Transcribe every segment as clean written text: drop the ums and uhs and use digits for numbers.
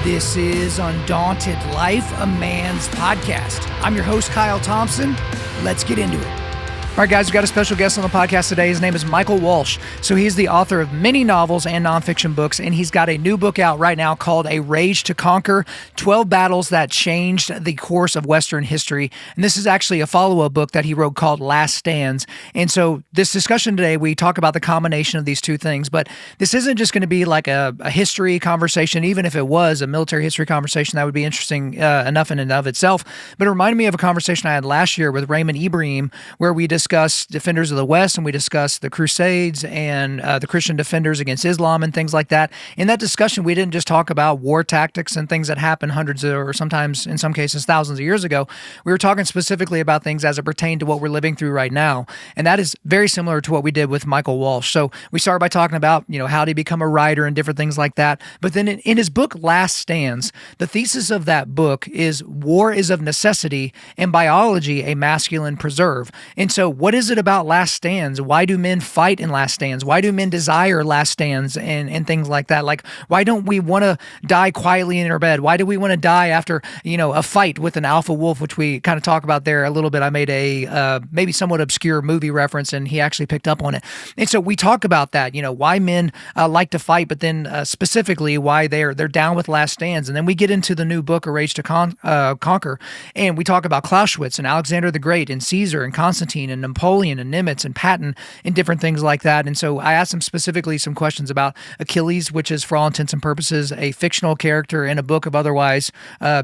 This is Undaunted.Life, a man's podcast. I'm your host, Kyle Thompson. Let's get into it. All right, guys, we've got a special guest on the podcast today. His name is Michael Walsh. So he's the author of many novels and nonfiction books, and he's got a new book out right now called A Rage to Conquer, 12 Battles That Changed the Course of Western History. And this is actually a follow-up book that he wrote called Last Stands. And so this discussion today, we talk about the combination of these two things, but this isn't just going to be like a history conversation. Even if it was a military history conversation, that would be interesting enough in and of itself. But it reminded me of a conversation I had last year with Raymond Ibrahim, where we discussed Defenders of the West, and we discussed the Crusades and the Christian defenders against Islam and things like that. In that discussion, we didn't just talk about war tactics and things that happened hundreds of, or sometimes in some cases thousands of years ago. We were talking specifically about things as it pertained to what we're living through right now. And that is very similar to what we did with Michael Walsh. So we started by talking about, how did he become a writer and different things like that. But then in his book, Last Stands, the thesis of that book is war is of necessity and biology a masculine preserve. And so what is it about last stands? Why do men fight in last stands? Why do men desire last stands and things like that? Like, why don't we want to die quietly in our bed? Why do we want to die after, a fight with an alpha wolf, which we kind of talk about there a little bit. I made a maybe somewhat obscure movie reference, and he actually picked up on it. And so we talk about that, why men like to fight, but then specifically why they're down with last stands. And then we get into the new book, A Rage to Conquer, and we talk about Clausewitz and Alexander the Great and Caesar and Constantine and Napoleon and Nimitz and Patton and different things like that. And so I asked him specifically some questions about Achilles, which is for all intents and purposes a fictional character in a book of otherwise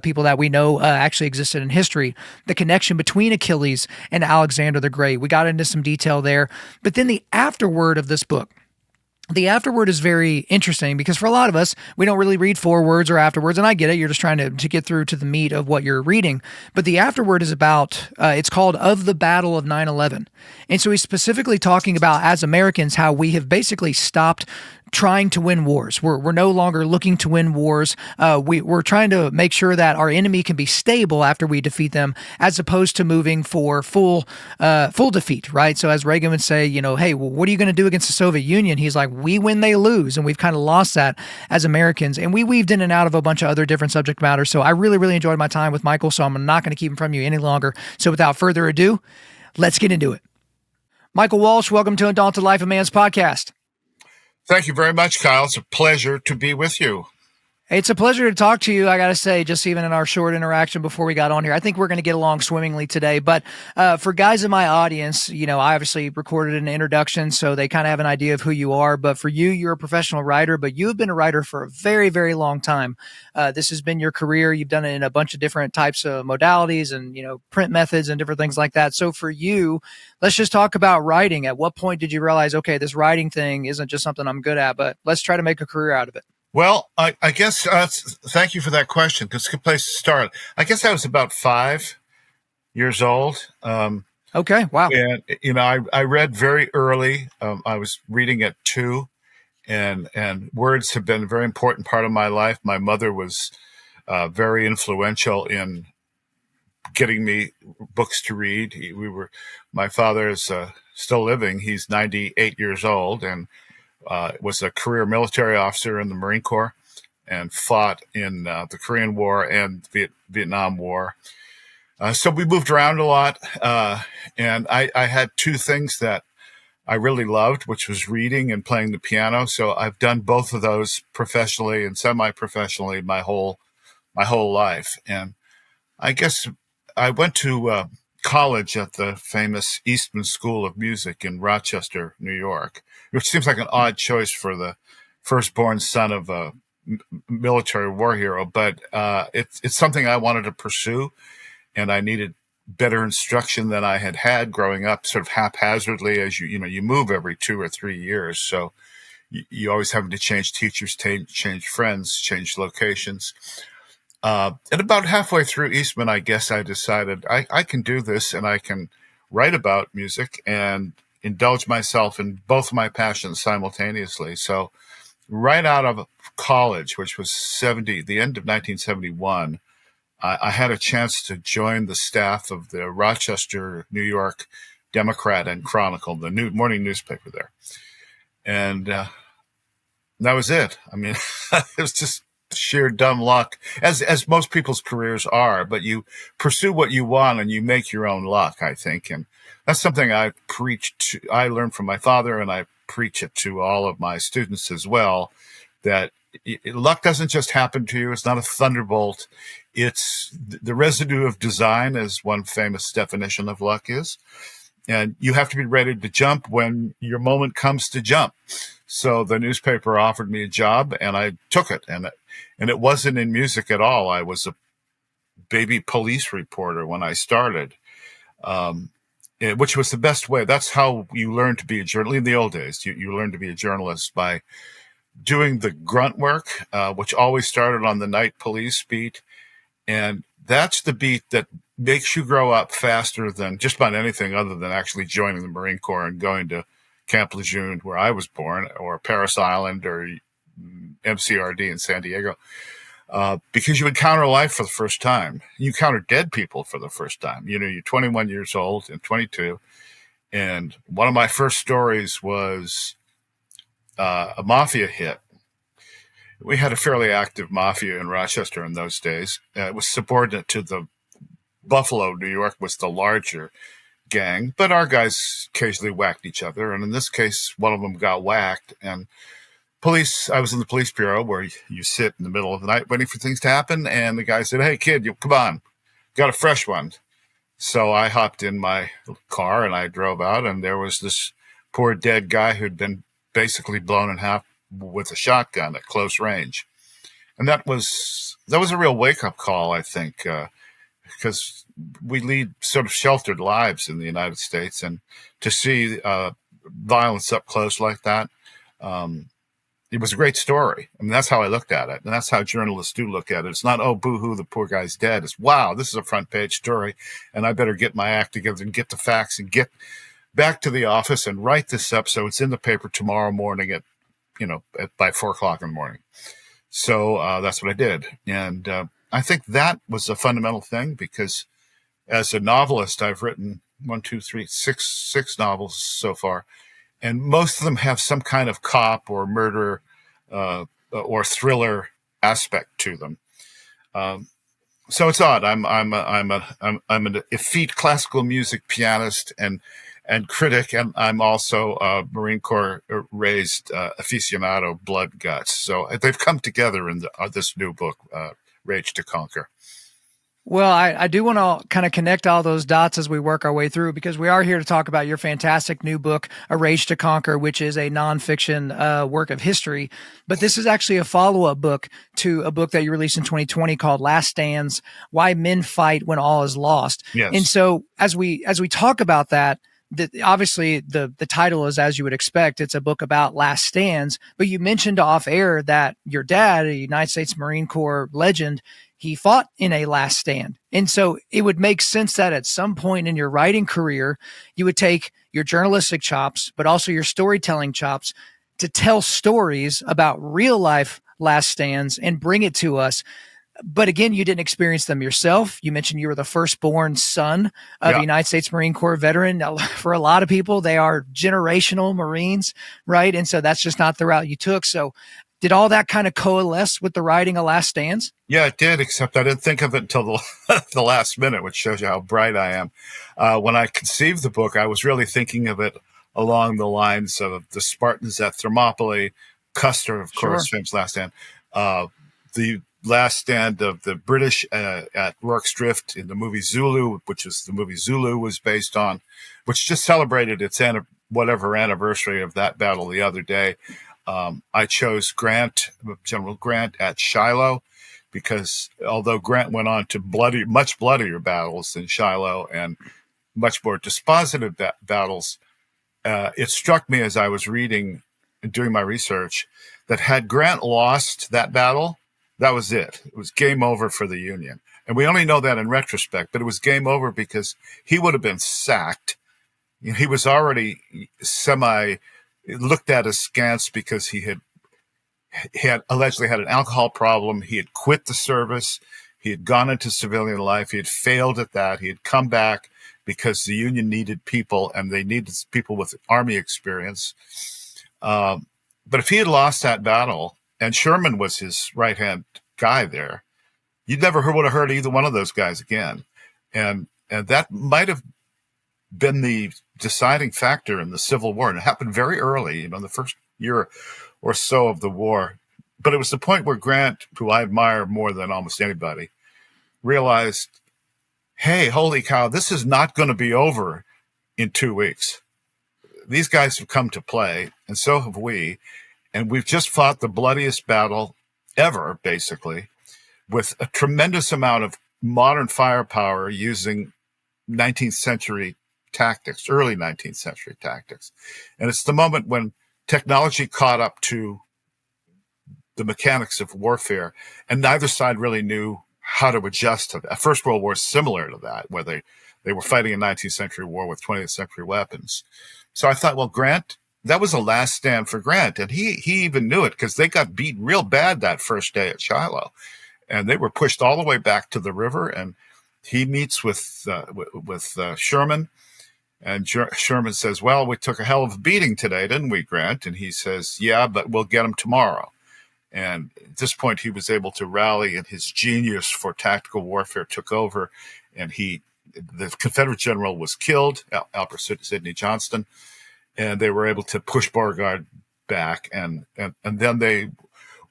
people that we know actually existed in history, the connection between Achilles and Alexander the Great. We got into some detail there. But then the afterword of this book, the afterword is very interesting because for a lot of us, we don't really read forewords or afterwards, and I get it. You're just trying to get through to the meat of what you're reading. But the afterword is about, it's called Of the Battle of 9/11. And so he's specifically talking about, as Americans, how we have basically stopped trying to win wars. We're no longer looking to win wars. We're trying to make sure that our enemy can be stable after we defeat them, as opposed to moving for full defeat, right? So as Reagan would say, hey, well, what are you going to do against the Soviet Union? He's like, we win, they lose. And we've kind of lost that as Americans. And we weaved in and out of a bunch of other different subject matters. So I really, really enjoyed my time with Michael, so I'm not going to keep him from you any longer. So without further ado, let's get into it. Michael Walsh, welcome to Undaunted.Life, a man's podcast. Thank you very much, Kyle. It's a pleasure to be with you. It's a pleasure to talk to you, I got to say, just even in our short interaction before we got on here. I think we're going to get along swimmingly today. But for guys in my audience, I obviously recorded an introduction, so they kind of have an idea of who you are. But for you, you're a professional writer, but you have been a writer for a very, very long time. This has been your career. You've done it in a bunch of different types of modalities and, print methods and different things like that. So for you, let's just talk about writing. At what point did you realize, okay, this writing thing isn't just something I'm good at, but let's try to make a career out of it? Well, I guess, thank you for that question, because it's a good place to start. I guess I was about 5 years old. Okay, wow. And, I read very early. I was reading at 2, and words have been a very important part of my life. My mother was very influential in getting me books to read. My father is still living. He's 98 years old, and was a career military officer in the Marine Corps and fought in the Korean War and Vietnam War. So we moved around a lot. And I had 2 things that I really loved, which was reading and playing the piano. So I've done both of those professionally and semi-professionally my whole life. And I guess I went to college at the famous Eastman School of Music in Rochester, New York, which seems like an odd choice for the firstborn son of a military war hero, but it's something I wanted to pursue, and I needed better instruction than I had growing up, sort of haphazardly, as you move every 2 or 3 years, so you always having to change teachers, change friends, change locations. And about halfway through Eastman, I guess I decided I can do this, and I can write about music and indulge myself in both my passions simultaneously. So right out of college, which was the end of 1971, I had a chance to join the staff of the Rochester, New York Democrat and Chronicle, the morning newspaper there. And that was it. I mean, it was just sheer dumb luck, as most people's careers are. But you pursue what you want and you make your own luck, I think. And that's something I learned from my father, and I preach it to all of my students as well, that luck doesn't just happen to you. It's not a thunderbolt. It's the residue of design, as one famous definition of luck is. And you have to be ready to jump when your moment comes to jump. So the newspaper offered me a job, and I took it. And it wasn't in music at all. I was a baby police reporter when I started, which was the best way. That's how you learn to be a journalist. In the old days, you learn to be a journalist by doing the grunt work, which always started on the night police beat. And that's the beat that makes you grow up faster than just about anything other than actually joining the Marine Corps and going to Camp Lejeune, where I was born, or Paris Island, or MCRD in San Diego, because you encounter life for the first time. You encounter dead people for the first time. You're 21 years old and 22. And one of my first stories was a mafia hit. We had a fairly active mafia in Rochester in those days. It was subordinate to the Buffalo, New York was the larger gang, but our guys occasionally whacked each other. And in this case, one of them got whacked. And I was in the police bureau, where you sit in the middle of the night waiting for things to happen. And the guy said, "Hey, kid, come on, got a fresh one." So I hopped in my car and I drove out, and there was this poor dead guy who'd been basically blown in half with a shotgun at close range. And that was a real wake-up call, I think, because we lead sort of sheltered lives in the United States, and to see violence up close like that, it was a great story. I mean, that's how I looked at it, and that's how journalists do look at it. It's not, "Oh, boo-hoo, the poor guy's dead." It's, "Wow, this is a front-page story, and I better get my act together and get the facts and get back to the office and write this up so it's in the paper tomorrow morning by 4:00 in the morning." So that's what I did. And I think that was a fundamental thing, because as a novelist, I've written six novels so far. And most of them have some kind of cop or murder or thriller aspect to them. So it's odd. I'm an effete classical music pianist and critic, and I'm also a Marine Corps raised aficionado, blood guts. So they've come together in this new book, Rage to Conquer. Well, I do want to kind of connect all those dots as we work our way through, because we are here to talk about your fantastic new book, A Rage to Conquer, which is a nonfiction work of history. But this is actually a follow-up book to a book that you released in 2020 called Last Stands: Why Men Fight When All Is Lost. Yes. And so as we talk about that, obviously the title is, as you would expect, it's a book about last stands. But you mentioned off air that your dad, a United States Marine Corps legend, he fought in a last stand. And so it would make sense that at some point in your writing career, you would take your journalistic chops, but also your storytelling chops, to tell stories about real life last stands and bring it to us. But again, you didn't experience them yourself. You mentioned you were the firstborn son of a United States Marine Corps veteran. For a lot of people, they are generational Marines, right? And so that's just not the route you took. So did all that kind of coalesce with the writing of Last Stands? Yeah, it did, except I didn't think of it until the last minute, which shows you how bright I am. When I conceived the book, I was really thinking of it along the lines of the Spartans at Thermopylae, Custer, of course, famous Last Stand, the last stand of the British at Rorke's Drift in the movie Zulu, which is the movie Zulu was based on, which just celebrated its whatever anniversary of that battle the other day. I chose General Grant at Shiloh, because although Grant went on to much bloodier battles than Shiloh and much more dispositive battles, it struck me as I was reading and doing my research that had Grant lost that battle, that was it. It was game over for the Union. And we only know that in retrospect, but it was game over because he would have been sacked. He was already looked at askance because he had allegedly had an alcohol problem. He had quit the service. He had gone into civilian life. He had failed at that. He had come back because the Union needed people, and they needed people with Army experience. But if he had lost that battle, and Sherman was his right-hand guy there, you never would have heard either one of those guys again. And that might have been the deciding factor in the Civil War. And it happened very early, the first year or so of the war. But it was the point where Grant, who I admire more than almost anybody, realized, hey, holy cow, this is not going to be over in 2 weeks. These guys have come to play, and so have we. And we've just fought the bloodiest battle ever, basically, with a tremendous amount of modern firepower using 19th century tactics, early 19th century tactics. And it's the moment when technology caught up to the mechanics of warfare, and neither side really knew how to adjust to that. First World War is similar to that, where they were fighting a 19th century war with 20th century weapons. So I thought, well, Grant, that was a last stand for Grant. And he even knew it, because they got beat real bad that first day at Shiloh. And they were pushed all the way back to the river. And he meets with Sherman. And Sherman says, well, we took a hell of a beating today, didn't we, Grant? And he says, yeah, but we'll get him tomorrow. And at this point, he was able to rally, and his genius for tactical warfare took over. And the Confederate general was killed, Albert Sidney Johnston, and they were able to push Beauregard back, and then they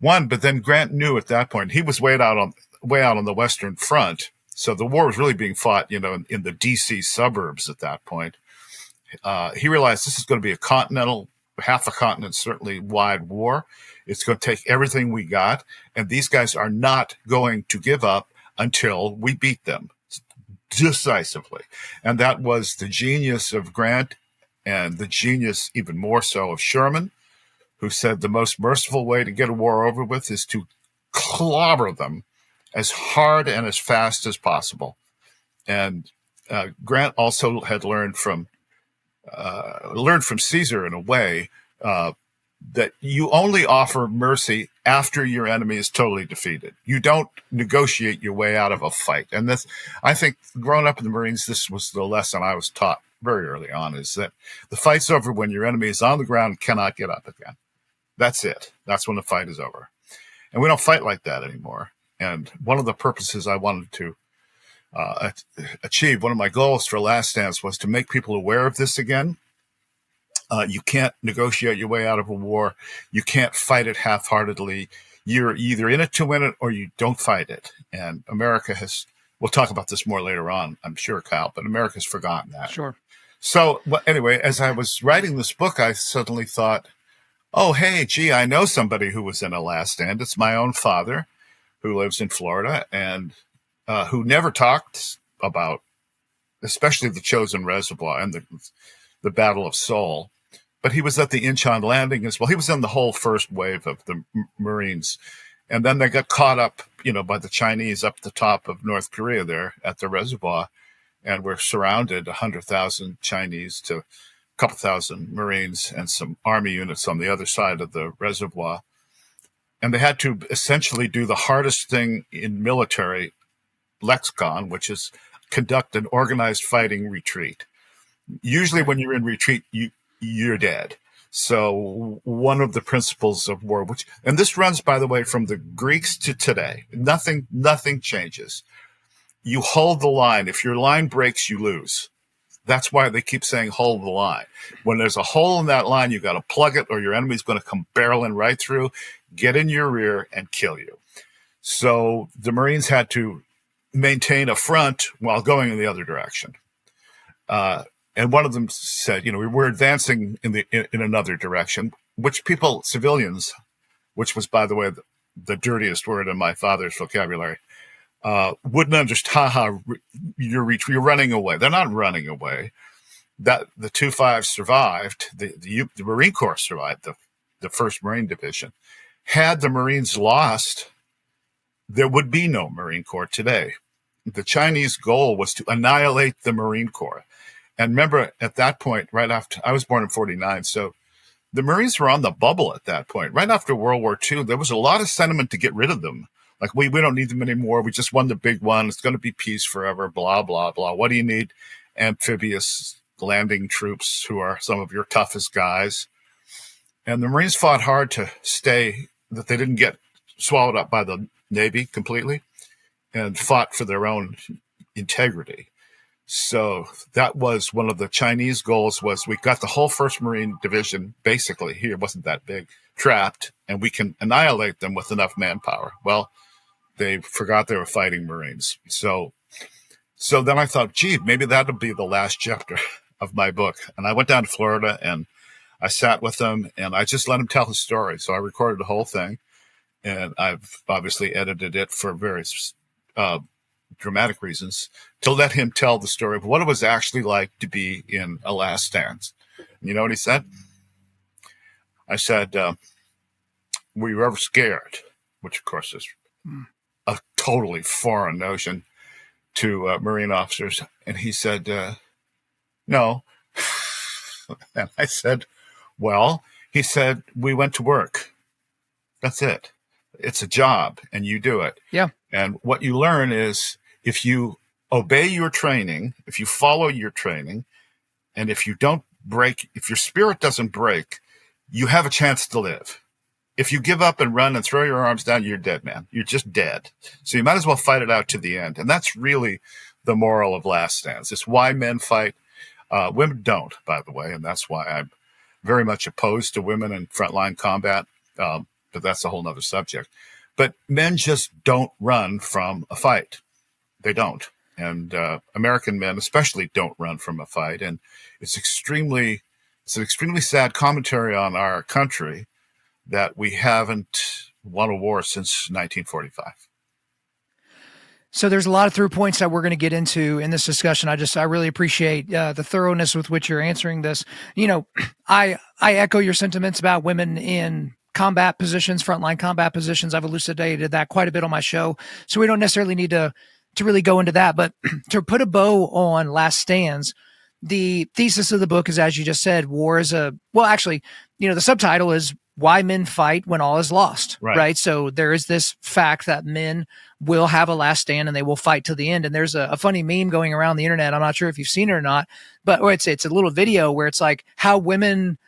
won. But then Grant knew at that point he was way out on the Western Front, so the war was really being fought, in the D.C. suburbs at that point. He realized this is going to be a continental, half a continent certainly wide war. It's going to take everything we got, and these guys are not going to give up until we beat them decisively. And that was the genius of Grant, and the genius even more so of Sherman, who said the most merciful way to get a war over with is to clobber them as hard and as fast as possible. And Grant also had learned from Caesar in a way, that you only offer mercy after your enemy is totally defeated. You don't negotiate your way out of a fight. And this, I think, growing up in the Marines, this was the lesson I was taught very early on, is that the fight's over when your enemy is on the ground and cannot get up again. That's it. That's when the fight is over. And we don't fight like that anymore. And one of the purposes I wanted to achieve, one of my goals for Last Stands, was to make people aware of this again. You can't negotiate your way out of a war. You can't fight it half-heartedly. You're either in it to win it or you don't fight it. And America we'll talk about this more later on, I'm sure, Kyle, but America's forgotten that. Sure. So anyway, as I was writing this book, I suddenly thought, oh, hey, gee, I know somebody who was in a Last Stand. It's my own father, who lives in Florida, and who never talked about, especially the Chosin Reservoir and the Battle of Seoul. But he was at the Incheon landing as well. He was in the whole first wave of the Marines. And then they got caught up, by the Chinese up the top of North Korea there at the reservoir. And were surrounded, 100,000 Chinese to a couple thousand Marines and some army units on the other side of the reservoir. And they had to essentially do the hardest thing in military lexicon, which is conduct an organized fighting retreat. Usually when you're in retreat, you're dead. So one of the principles of war, and this runs, by the way, from the Greeks to today, nothing changes. You hold the line. If your line breaks, you lose. That's why they keep saying hold the line. When there's a hole in that line, you got to plug it, or your enemy's going to come barreling right through, get in your rear, and kill you. So the Marines had to maintain a front while going in the other direction. And one of them said, we're advancing in another direction, which civilians, which was, by the way, the dirtiest word in my father's vocabulary, wouldn't understand. You're running away. They're not running away. That the 2-5 survived. The Marine Corps survived. The 1st Marine Division. Had the Marines lost, there would be no Marine Corps today. The Chinese goal was to annihilate the Marine Corps. And remember, at that point, right after I was born in 1949, so the Marines were on the bubble at that point. Right after World War II, there was a lot of sentiment to get rid of them. Like, we don't need them anymore. We just won the big one. It's going to be peace forever, blah, blah, blah. What do you need? Amphibious landing troops who are some of your toughest guys. And the Marines fought hard to stay, that they didn't get swallowed up by the Navy completely and fought for their own integrity. So that was one of the Chinese goals, was we got the whole 1st Marine Division, basically, here, it wasn't that big, trapped, and we can annihilate them with enough manpower. Well, they forgot they were fighting Marines. So then I thought, gee, maybe that'll be the last chapter of my book. And I went down to Florida and I sat with him and I just let him tell his story. So I recorded the whole thing, and I've obviously edited it for various dramatic reasons to let him tell the story of what it was actually like to be in a last stand. And you know what he said? I said, were you ever scared? Which, of course, is a totally foreign notion to Marine officers. And he said, no. And I said, well, he said, we went to work. That's it. It's a job, and you do it. Yeah. And what you learn is, if you obey your training, if you follow your training, and if you don't break, if your spirit doesn't break, you have a chance to live. If you give up and run and throw your arms down, you're dead, man. You're just dead. So you might as well fight it out to the end. And that's really the moral of Last Stands. It's why men fight. Women don't, by the way, and that's why I'm very much opposed to women in frontline combat. But that's a whole nother subject. But men just don't run from a fight. They don't. And American men especially don't run from a fight. And it's an extremely sad commentary on our country that we haven't won a war since 1945. So there's a lot of through points that we're going to get into in this discussion. I really appreciate the thoroughness with which you're answering this. You know, I echo your sentiments about women in combat positions, frontline combat positions. I've elucidated that quite a bit on my show. So we don't necessarily need to really go into that, but to put a bow on Last Stands, the thesis of the book is, as you just said, war is actually, the subtitle is Why Men Fight When All Is Lost, right? So there is this fact that men will have a last stand and they will fight to the end. And there's a funny meme going around the internet. I'm not sure if you've seen it or not, but it's a little video where it's like how women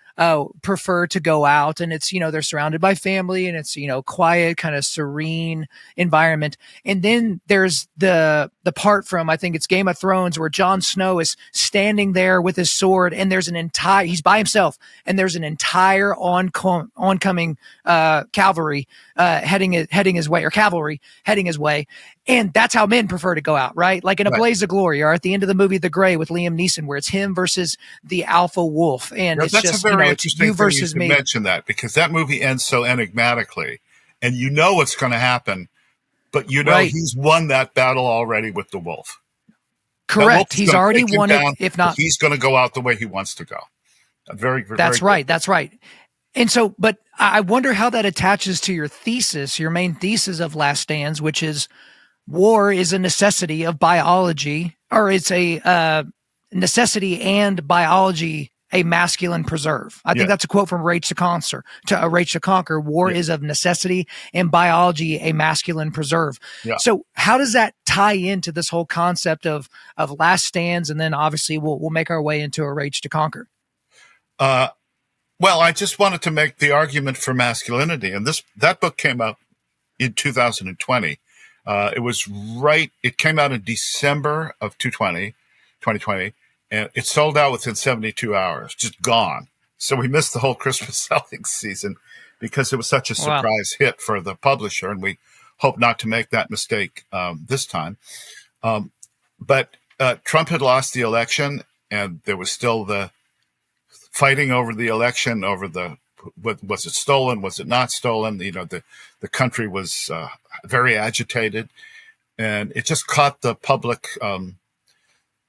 prefer to go out, and it's, they're surrounded by family and it's, quiet, kind of serene environment. And then there's the part from, I think it's Game of Thrones, where Jon Snow is standing there with his sword and there's he's by himself and there's an entire oncoming cavalry heading his way, or cavalry heading his way. And that's how men prefer to go out, right? Like in A Blaze of Glory, or at the end of the movie The Grey with Liam Neeson, where it's him versus the alpha wolf. And it's that's just, a very it's interesting you versus me. Mention that, because that movie ends so enigmatically, and you know what's going to happen, but he's won that battle already with the wolf. Correct. He's already won it. If not, he's going to go out the way he wants to go. That's right. That's right. And so, but I wonder how that attaches to your thesis, your main thesis of Last Stands, which is war is a necessity of biology, or it's a necessity and biology, a masculine preserve. I think that's a quote from Rage to Conquer. War is of necessity and biology, a masculine preserve. Yeah. So how does that tie into this whole concept of Last Stands? And then obviously we'll make our way into A Rage to Conquer. Well, I just wanted to make the argument for masculinity, and that book came out in 2020. It came out in December of 2020, and it sold out within 72 hours, just gone. So we missed the whole Christmas selling season because it was such a surprise hit for the publisher, and we hope not to make that mistake this time. But Trump had lost the election, and there was still the fighting over the election, over was it stolen, was it not stolen? The country was very agitated, and it just caught the public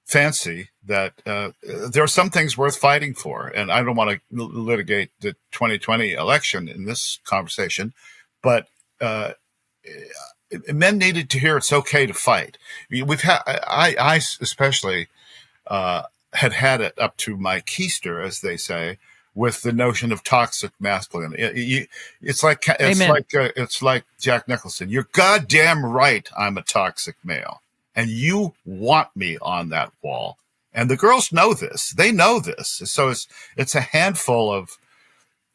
fancy that there are some things worth fighting for. And I don't want to litigate the 2020 election in this conversation, but men needed to hear it's okay to fight. I especially had it up to my keister, as they say, with the notion of toxic masculinity. It's like Jack Nicholson. You're goddamn right, I'm a toxic male, and you want me on that wall. And the girls know this. They know this. So it's a handful of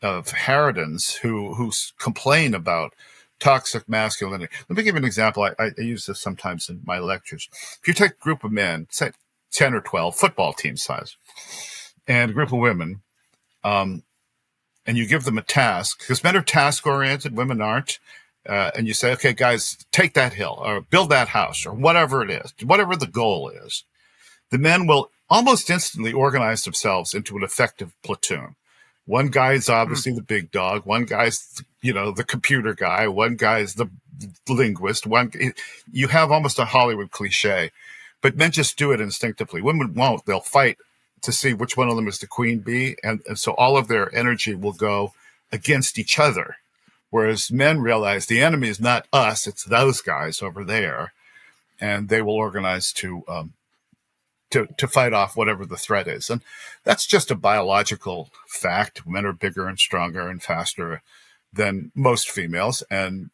harridans who complain about toxic masculinity. Let me give you an example. I use this sometimes in my lectures. If you take a group of men, say 10 or 12, football team size, and a group of women, and you give them a task, because men are task-oriented, women aren't, and you say, okay, guys, take that hill, or build that house, or whatever it is, whatever the goal is, the men will almost instantly organize themselves into an effective platoon. One guy's obviously the big dog. One guy's, the computer guy. One guy's the linguist. You have almost a Hollywood cliche, but men just do it instinctively. Women won't. They'll fight to see which one of them is the queen bee. And so all of their energy will go against each other. Whereas men realize the enemy is not us, it's those guys over there. And they will organize to fight off whatever the threat is. And that's just a biological fact. Men are bigger and stronger and faster than most females, and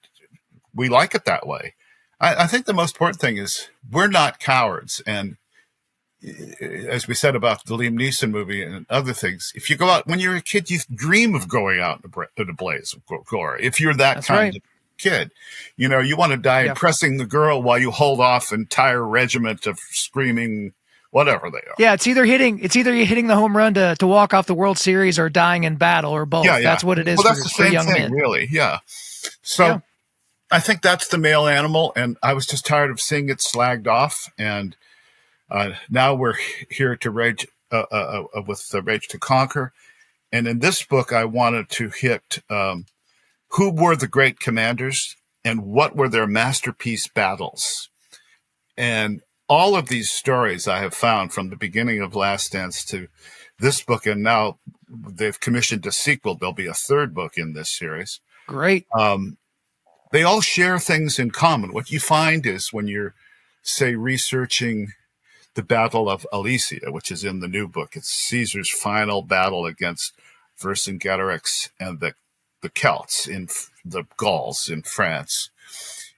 we like it that way. I think the most important thing is we're not cowards. And as we said about the Liam Neeson movie and other things, if you go out, when you're a kid, you dream of going out in a blaze of glory. If you're that's kind right. of kid, you want to die impressing the girl while you hold off an entire regiment of screaming whatever they are. Yeah, it's either you're hitting the home run to walk off the World Series or dying in battle or both. Yeah. That's what it is for young men. Really, yeah. So I think that's the male animal, and I was just tired of seeing it slagged off. And now we're here to rage with the Rage to Conquer. And in this book, I wanted to hit who were the great commanders and what were their masterpiece battles. And all of these stories I have found from the beginning of Last Dance to this book, and now they've commissioned a sequel. There'll be a third book in this series. Great. They all share things in common. What you find is when you're, say, researching the Battle of Alesia, which is in the new book, it's Caesar's final battle against Vercingetorix and the Celts in the Gauls in France.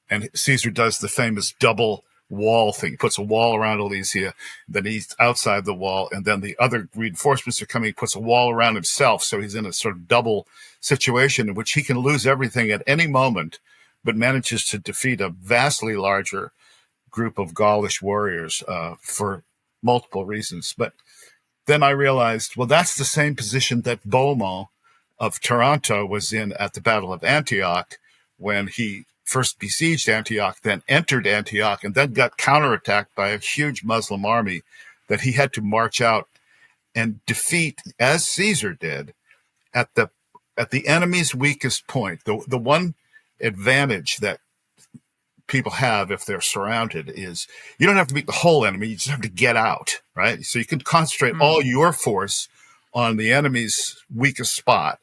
And Caesar does the famous double wall thing. He puts a wall around Alesia, then he's outside the wall, and then the other reinforcements are coming. He puts a wall around himself, so he's in a sort of double situation in which he can lose everything at any moment, but manages to defeat a vastly larger group of Gaulish warriors for multiple reasons. But then I realized, well, that's the same position that Bohemond of Taranto was in at the Battle of Antioch when he first besieged Antioch, then entered Antioch, and then got counterattacked by a huge Muslim army that he had to march out and defeat, as Caesar did, at the enemy's weakest point. The one advantage that people have if they're surrounded is you don't have to beat the whole enemy, you just have to get out, right? So you can concentrate all your force on the enemy's weakest spot,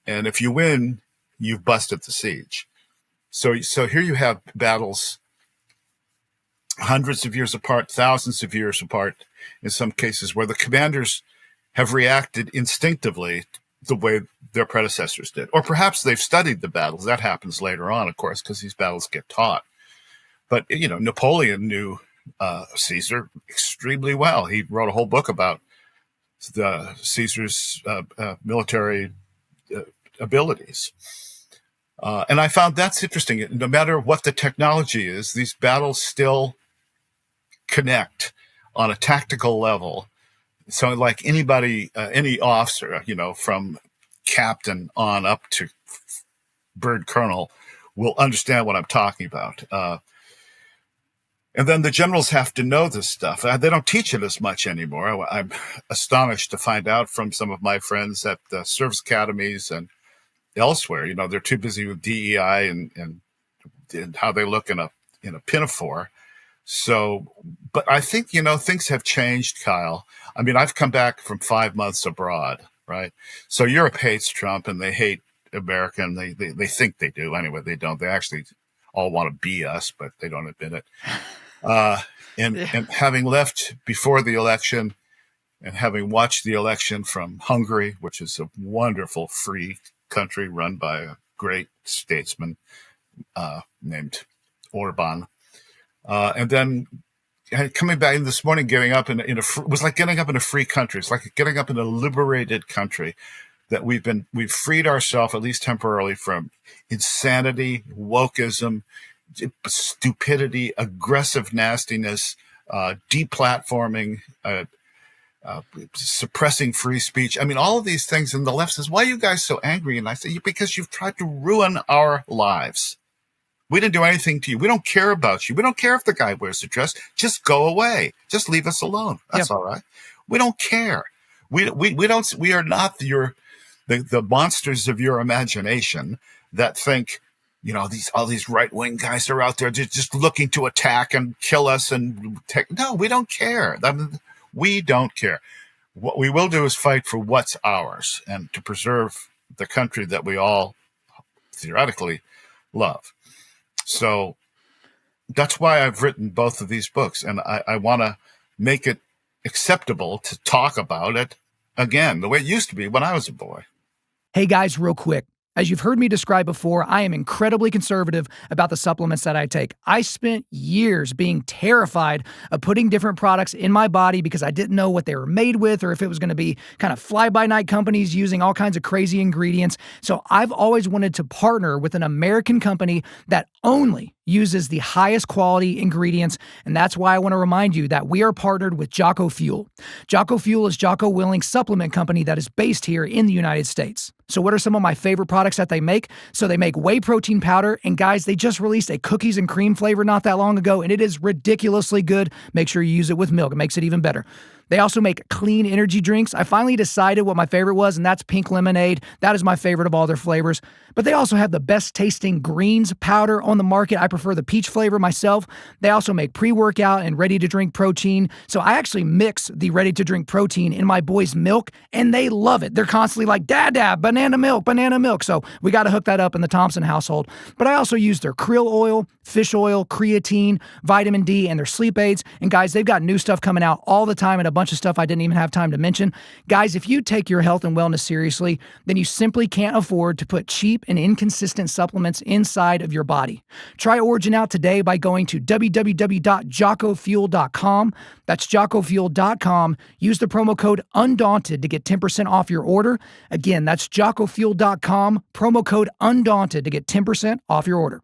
and if you win, you've busted the siege. So here you have battles hundreds of years apart, thousands of years apart, in some cases, where the commanders have reacted instinctively the way their predecessors did. Or perhaps they've studied the battles. That happens later on, of course, because these battles get taught. But, Napoleon knew Caesar extremely well. He wrote a whole book about Caesar's military abilities. And I found that's interesting. No matter what the technology is, these battles still connect on a tactical level. So like anybody, any officer, from captain on up to bird colonel will understand what I'm talking about. And then the generals have to know this stuff. They don't teach it as much anymore. I'm astonished to find out from some of my friends at the service academies and elsewhere, they're too busy with DEI and how they look in a pinafore. So, but I think, things have changed, Kyle. I mean, I've come back from 5 months abroad, right? So Europe hates Trump and they hate America, and they think they do. Anyway, they don't. They actually all want to be us, but they don't admit it. And having left before the election and having watched the election from Hungary, which is a wonderful free country run by a great statesman named Orban, and then coming back in this morning, getting up in a was like getting up in a free country. It's like getting up in a liberated country, that we've freed ourselves, at least temporarily, from insanity, wokeism, stupidity, aggressive nastiness, deplatforming, suppressing free speech. I mean, all of these things. And the left says, why are you guys so angry? And I say, because you've tried to ruin our lives. We didn't do anything to you. We don't care about you. We don't care if the guy wears a dress. Just go away. Just leave us alone. That's all right. We don't care. We don't. We are not the monsters of your imagination that think, all these right-wing guys are out there just looking to attack and kill us and take. No, we don't care. We don't care. What we will do is fight for what's ours and to preserve the country that we all theoretically love. So that's why I've written both of these books, and I want to make it acceptable to talk about it again, the way it used to be when I was a boy. Hey guys, real quick. As you've heard me describe before, I am incredibly conservative about the supplements that I take. I spent years being terrified of putting different products in my body because I didn't know what they were made with or if it was going to be kind of fly-by-night companies using all kinds of crazy ingredients. So I've always wanted to partner with an American company that only uses the highest quality ingredients, and that's why I want to remind you that we are partnered with Jocko Fuel. Jocko Fuel is Jocko Willing's supplement company that is based here in the United States. So what are some of my favorite products that they make? So they make whey protein powder, and guys, they just released a cookies and cream flavor not that long ago, and it is ridiculously good. Make sure you use it with milk. It makes it even better. They also make clean energy drinks. I finally decided what my favorite was, and that's pink lemonade. That is my favorite of all their flavors. But they also have the best tasting greens powder on the market. I prefer the peach flavor myself. They also make pre-workout and ready-to-drink protein. So I actually mix the ready-to-drink protein in my boys' milk, and they love it. They're constantly like, Dad, banana milk, banana milk. So we got to hook that up in the Thompson household. But I also use their krill oil, fish oil, creatine, vitamin D, and their sleep aids. And guys, they've got new stuff coming out all the time and a bunch of stuff I didn't even have time to mention. Guys, if you take your health and wellness seriously, then you simply can't afford to put cheap and inconsistent supplements inside of your body. Try Origin out today by going to www.jockofuel.com. That's jockofuel.com. Use the promo code Undaunted to get 10% off your order. Again, that's jockofuel.com, promo code Undaunted to get 10% off your order.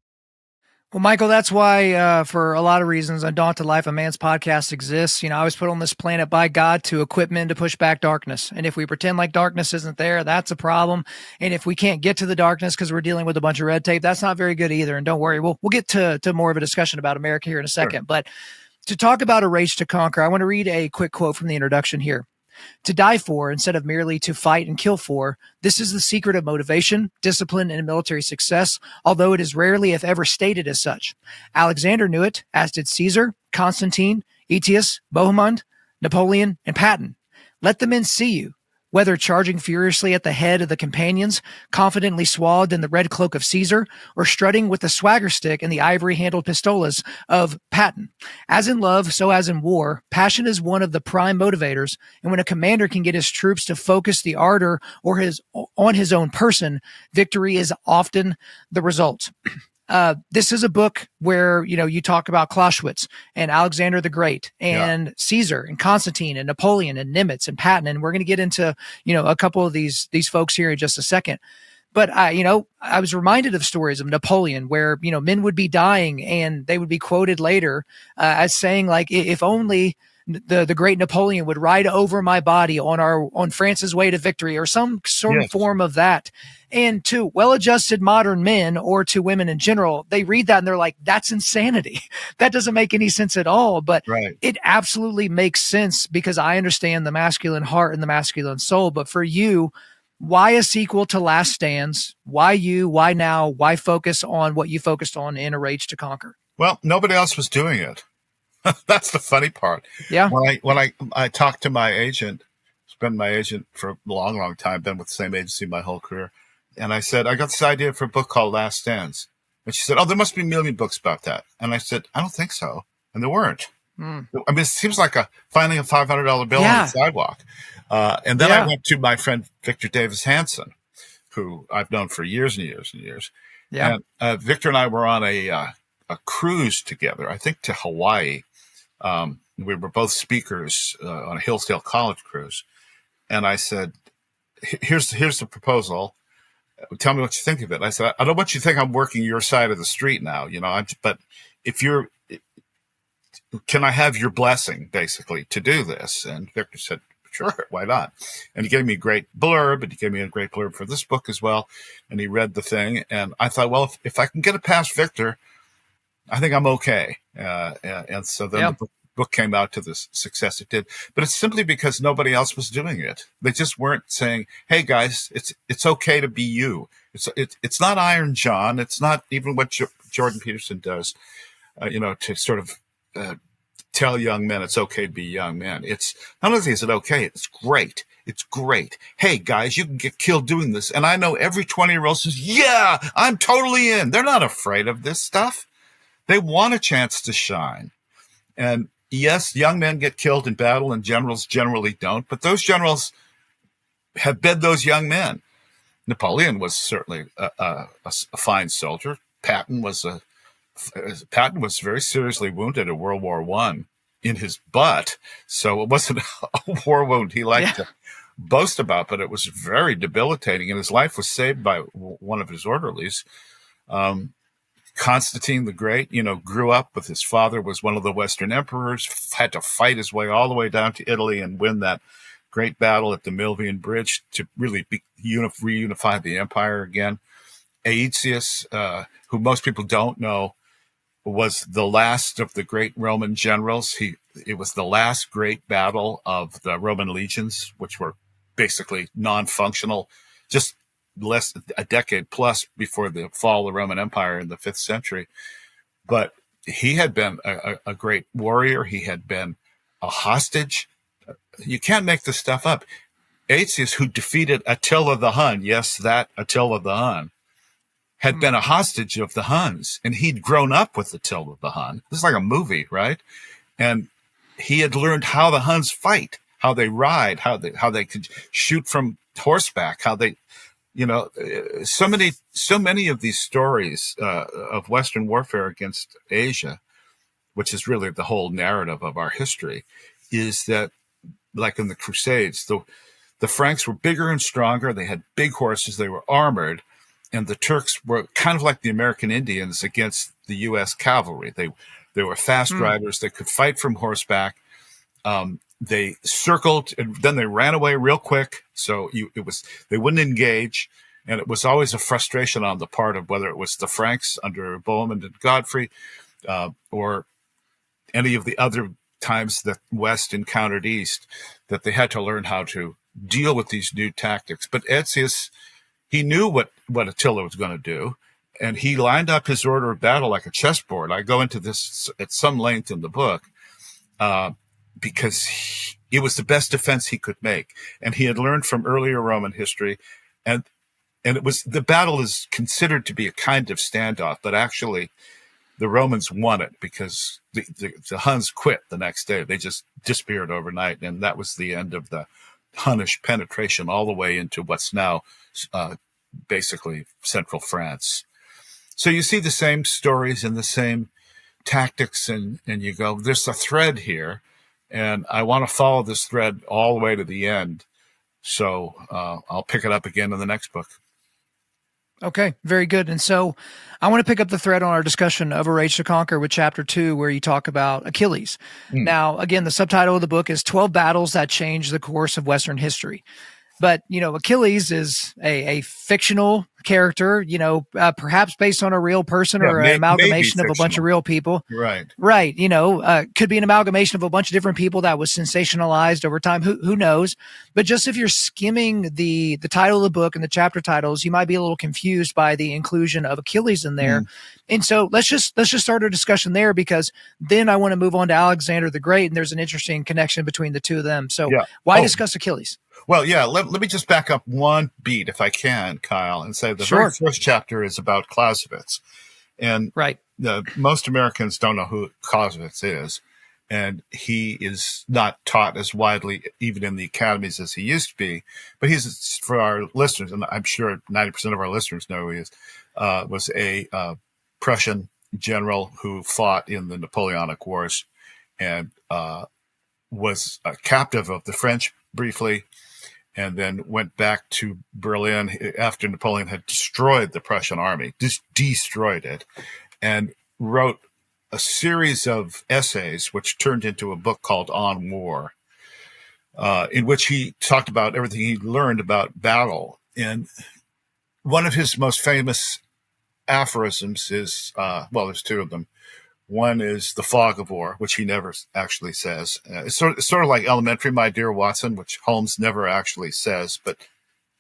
Well, Michael, that's why, for a lot of reasons, Undaunted.Life, a man's podcast exists. I was put on this planet by God to equip men to push back darkness. And if we pretend like darkness isn't there, that's a problem. And if we can't get to the darkness because we're dealing with a bunch of red tape, that's not very good either. And don't worry, we'll get to more of a discussion about America here in a second. Sure. But to talk about A Rage to Conquer, I want to read a quick quote from the introduction here. To die for instead of merely to fight and kill for, this is the secret of motivation, discipline, and military success, although it is rarely, if ever, stated as such. Alexander knew it, as did Caesar, Constantine, Aetius, Bohemond, Napoleon, and Patton. Let the men see you, whether charging furiously at the head of the companions, confidently swathed in the red cloak of Caesar, or strutting with the swagger stick and the ivory-handled pistolas of Patton. As in love, so as in war, passion is one of the prime motivators, and when a commander can get his troops to focus the ardor on his own person, victory is often the result. This is a book where, you talk about Clausewitz and Alexander the Great and Caesar and Constantine and Napoleon and Nimitz and Patton. And we're going to get into, a couple of these folks here in just a second. But I was reminded of stories of Napoleon where, men would be dying and they would be quoted later as saying, like, if only the great Napoleon would ride over my body on France's way to victory, or some sort of form of that. And to well-adjusted modern men, or to women in general, they read that and they're like, that's insanity. That doesn't make any sense at all. But it absolutely makes sense because I understand the masculine heart and the masculine soul. But for you, why a sequel to Last Stands? Why you? Why now? Why focus on what you focused on in A Rage to Conquer? Well, nobody else was doing it. That's the funny part. Yeah. When I talked to my agent, it's been my agent for a long, long time, been with the same agency my whole career. And I said, I got this idea for a book called Last Stands. And she said, oh, there must be a million books about that. And I said, I don't think so. And there weren't. I mean, it seems like finding a $500 bill on the sidewalk. And then I went to my friend, Victor Davis Hanson, who I've known for years and years and years. Yeah. And Victor and I were on a cruise together, I think to Hawaii. We were both speakers on a Hillsdale College cruise. And I said, here's the proposal. Tell me what you think of it. I said, I don't want you to think I'm working your side of the street now, but if can I have your blessing, basically, to do this? And Victor said, sure, why not? And he gave me a great blurb, and he gave me a great blurb for this book as well. And he read the thing, and I thought, well, if I can get it past Victor, I think I'm okay. And so then the book came out to the success it did. But it's simply because nobody else was doing it. They just weren't saying, hey, guys, it's okay to be you. It's not Iron John. It's not even what Jordan Peterson does, to sort of tell young men it's okay to be young men. It's not only is it okay, it's great. It's great. Hey, guys, you can get killed doing this. And I know every 20-year-old says, yeah, I'm totally in. They're not afraid of this stuff. They want a chance to shine. And yes, young men get killed in battle and generals generally don't, but those generals have been those young men. Napoleon was certainly a fine soldier. Patton was very seriously wounded in World War I in his butt. So it wasn't a war wound he liked to boast about, but it was very debilitating. And his life was saved by one of his orderlies. Constantine the Great, grew up with his father, was one of the Western emperors, had to fight his way all the way down to Italy and win that great battle at the Milvian Bridge to really reunify the empire again. Aetius, who most people don't know, was the last of the great Roman generals. It was the last great battle of the Roman legions, which were basically non-functional, just a decade plus before the fall of the Roman Empire in the 5th century. But he had been a great warrior. He had been a hostage. You can't make this stuff up. Aetius, who defeated Attila the Hun, yes, that Attila the Hun, had been a hostage of the Huns, and he'd grown up with Attila the Hun. This is like a movie, right? And he had learned how the Huns fight, how they ride, how they could shoot from horseback, how they, so many of these stories of Western warfare against Asia, which is really the whole narrative of our history, is that, like in the Crusades, the Franks were bigger and stronger. They had big horses. They were armored. And the Turks were kind of like the American Indians against the U.S. cavalry. They were fast riders. They could fight from horseback. They circled, and then they ran away real quick. So they wouldn't engage. And it was always a frustration on the part of whether it was the Franks under Bohemond and Godfrey, or any of the other times that West encountered East, that they had to learn how to deal with these new tactics. But Aetius, he knew what Attila was going to do, and he lined up his order of battle like a chessboard. I go into this at some length in the book, because it was the best defense he could make. And he had learned from earlier Roman history, and the battle is considered to be a kind of standoff, but actually the Romans won it because the Huns quit the next day. They just disappeared overnight, and that was the end of the Hunnish penetration all the way into what's now basically central France. So you see the same stories and the same tactics, and you go, there's a thread here, and I want to follow this thread all the way to the end. So I'll pick it up again in the next book. Okay, very good. And so I want to pick up the thread on our discussion of A Rage to Conquer with chapter 2, where you talk about Achilles. Now, again, the subtitle of the book is 12 Battles That Changed the Course of Western History. But, Achilles is a fictional character, perhaps based on a real person, or an amalgamation of a bunch of real people. Right. Right. Could be an amalgamation of a bunch of different people that was sensationalized over time. Who knows? But just if you're skimming the title of the book and the chapter titles, you might be a little confused by the inclusion of Achilles in there. And so let's just start a discussion there, because then I want to move on to Alexander the Great, and there's an interesting connection between the two of them. So why discuss Achilles? Well, yeah, let me just back up one beat, if I can, Kyle, and say the very first chapter is about Clausewitz. And most Americans don't know who Clausewitz is. And he is not taught as widely, even in the academies, as he used to be. But he's, for our listeners, and I'm sure 90% of our listeners know who he is, was a Prussian general who fought in the Napoleonic Wars, and was a captive of the French briefly, and then went back to Berlin after Napoleon had destroyed the Prussian army, just destroyed it, and wrote a series of essays which turned into a book called On War, in which he talked about everything he learned about battle. And one of his most famous aphorisms is, there's two of them. One is the fog of war, which he never actually says. It's sort of like Elementary, My Dear Watson, which Holmes never actually says, but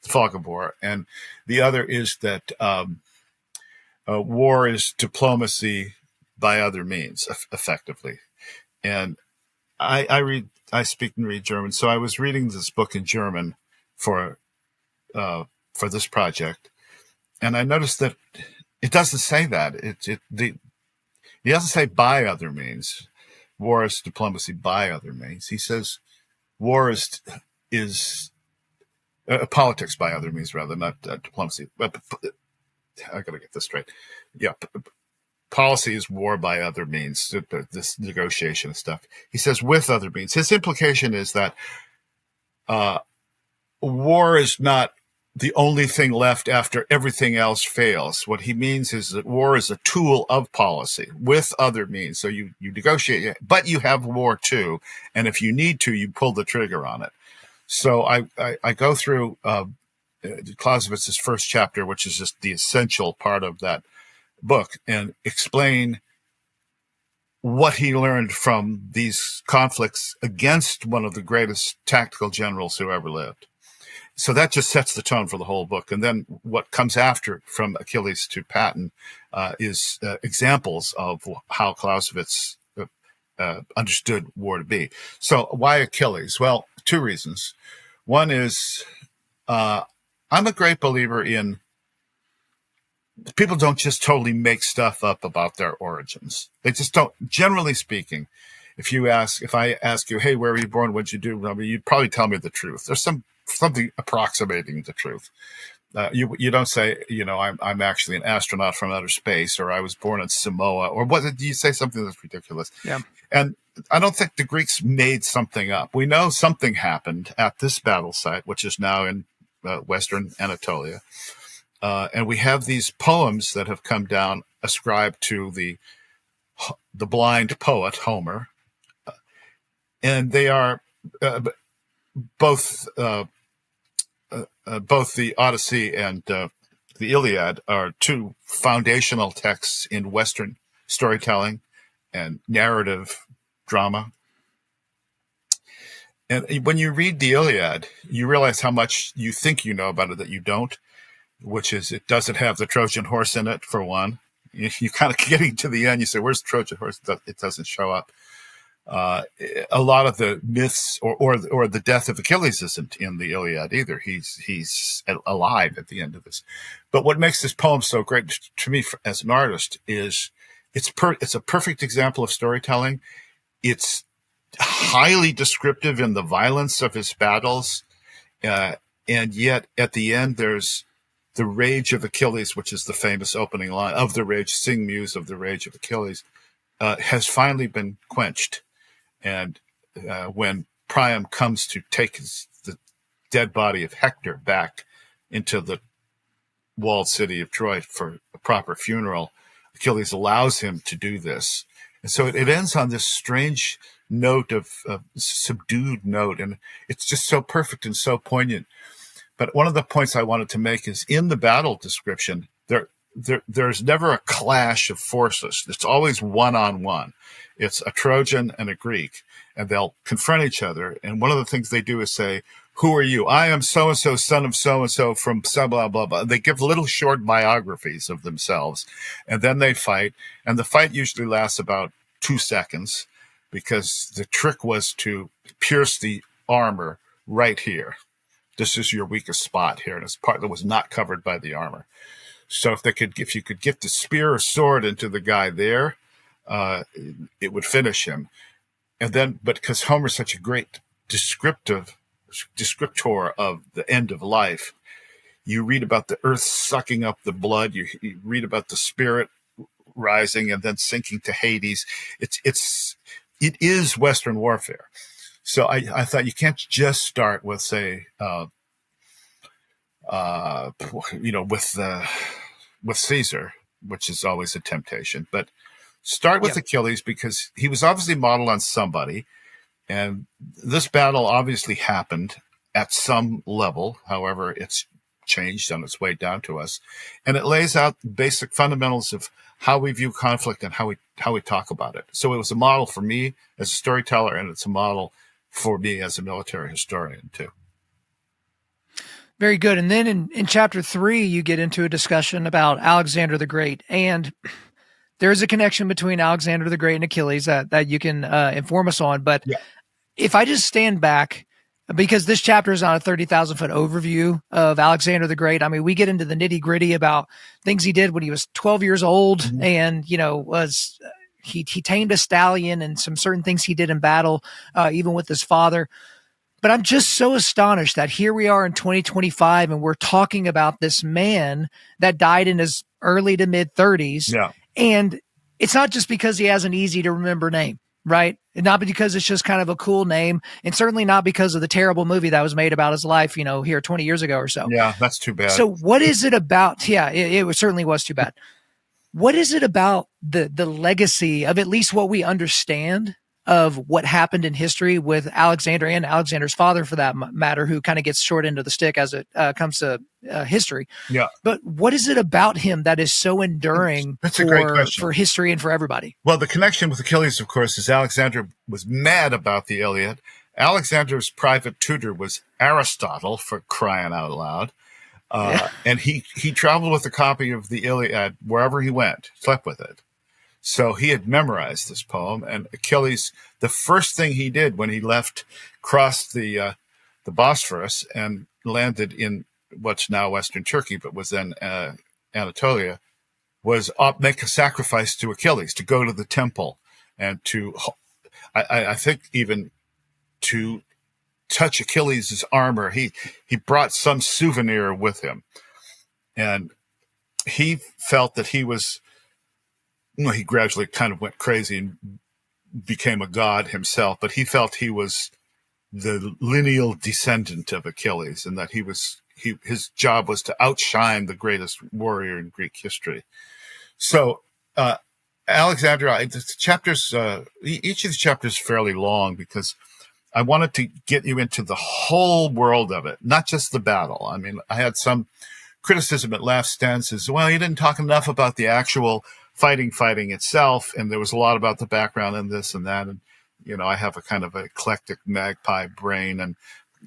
the fog of war. And the other is that war is diplomacy by other means, effectively. And I speak and read German, so I was reading this book in German for this project, and I noticed that it doesn't say that. He doesn't say by other means. War is diplomacy by other means. He says war is politics by other means, rather, not diplomacy. I got to get this straight. Yeah, policy is war by other means, this negotiation stuff. He says with other means. His implication is that war is not the only thing left after everything else fails. What he means is that war is a tool of policy with other means. So you negotiate, but you have war too. And if you need to, you pull the trigger on it. So I go through Clausewitz's first chapter, which is just the essential part of that book, and explain what he learned from these conflicts against one of the greatest tactical generals who ever lived. So that just sets the tone for the whole book. And then what comes after, from Achilles to Patton, is examples of how Clausewitz understood war to be. So why Achilles? Well, two reasons. One is I'm a great believer in people don't just totally make stuff up about their origins. They just don't. Generally speaking, if I ask you, hey, where were you born? What'd you do? I mean, you'd probably tell me the truth. There's something approximating the truth. You don't say, I'm actually an astronaut from outer space, or I was born in Samoa, or what? Do you say something that's ridiculous? Yeah. And I don't think the Greeks made something up. We know something happened at this battle site, which is now in Western Anatolia. And we have these poems that have come down ascribed to the blind poet Homer, and they are both the Odyssey and the Iliad are two foundational texts in Western storytelling and narrative drama. And when you read the Iliad, you realize how much you think you know about it that you don't, which is it doesn't have the Trojan horse in it, for one. You kind of getting to the end, you say, where's the Trojan horse? It doesn't show up. A lot of the myths or the death of Achilles isn't in the Iliad either. He's alive at the end of this. But what makes this poem so great to me as an artist is it's a perfect example of storytelling. It's highly descriptive in the violence of his battles, and yet at the end there's the rage of Achilles, which is the famous opening line of the rage, sing muse of the rage of Achilles, has finally been quenched. And when Priam comes to take the dead body of Hector back into the walled city of Troy for a proper funeral, Achilles allows him to do this. And so it ends on this strange note of subdued note. And it's just so perfect and so poignant. But one of the points I wanted to make is in the battle description, there's never a clash of forces. It's always one-on-one. It's a Trojan and a Greek, and they'll confront each other. And one of the things they do is say, who are you? I am so-and-so, son of so-and-so from blah, blah, blah, blah. They give little short biographies of themselves, and then they fight. And the fight usually lasts about 2 seconds because the trick was to pierce the armor right here. This is your weakest spot here, and it's part that was not covered by the armor. So if you could get the spear or sword into the guy there, it would finish him. And then, but because Homer's such a great descriptor of the end of life, you read about the earth sucking up the blood. You read about the spirit rising and then sinking to Hades. It is Western warfare. So I thought you can't just start with, say, with Caesar, which is always a temptation. But start with Yep. Achilles because he was obviously modeled on somebody. And this battle obviously happened at some level. However, it's changed on its way down to us. And it lays out basic fundamentals of how we view conflict and how we talk about it. So it was a model for me as a storyteller, and it's a model for me as a military historian too. Very good. And then in chapter 3, you get into a discussion about Alexander the Great. And there's a connection between Alexander the Great and Achilles that you can inform us on. But Yeah. if I just stand back, because this chapter is not a 30,000-foot overview of Alexander the Great. I mean, we get into the nitty-gritty about things he did when he was 12 years old, Mm-hmm. and he tamed a stallion, and some certain things he did in battle, even with his father. But I'm just so astonished that here we are in 2025, and we're talking about this man that died in his early to mid 30s. Yeah. And it's not just because he has an easy to remember name, right? And not because it's just kind of a cool name, and certainly not because of the terrible movie that was made about his life, here 20 years ago or so. Yeah, that's too bad. So what is it about? Yeah, it certainly was too bad. What is it about the legacy of at least what we understand of what happened in history with Alexander and Alexander's father, for that matter, who kind of gets short end of the stick as it comes to history? Yeah. But what is it about him that is so enduring That's a great question. for history and for everybody? Well, the connection with Achilles, of course, is Alexander was mad about the Iliad. Alexander's private tutor was Aristotle, for crying out loud. And he traveled with a copy of the Iliad wherever he went, slept with it. So he had memorized this poem. And Achilles, the first thing he did when he left, crossed the Bosphorus and landed in what's now Western Turkey, but was then Anatolia, was make a sacrifice to Achilles, to go to the temple and to, I think, even to touch Achilles' armor. He brought some souvenir with him. And he felt that he was, he gradually kind of went crazy and became a god himself, but he felt he was the lineal descendant of Achilles, and that his job was to outshine the greatest warrior in Greek history. So, Alexander, the chapters, each of the chapters is fairly long because I wanted to get you into the whole world of it, not just the battle. I mean, I had some criticism at last stances. Well, you didn't talk enough about the actual fighting itself, and there was a lot about the background and this and that. And, I have a kind of eclectic magpie brain and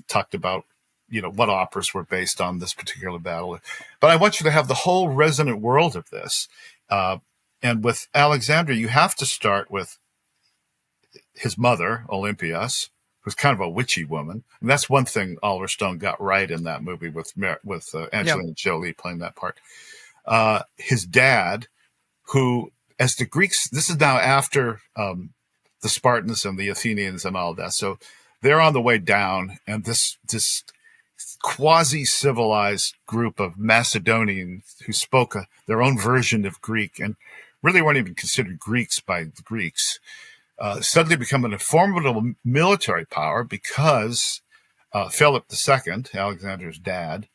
talked about, what operas were based on this particular battle. But I want you to have the whole resonant world of this. And with Alexander, you have to start with his mother, Olympias, who's kind of a witchy woman. And that's one thing Oliver Stone got right in that movie with Angelina Jolie playing that part. His dad, who, as the Greeks, this is now after the Spartans and the Athenians and all that. So they're on the way down, and this quasi-civilized group of Macedonians who spoke their own version of Greek and really weren't even considered Greeks by the Greeks, suddenly become an formidable military power because Philip II, Alexander's dad,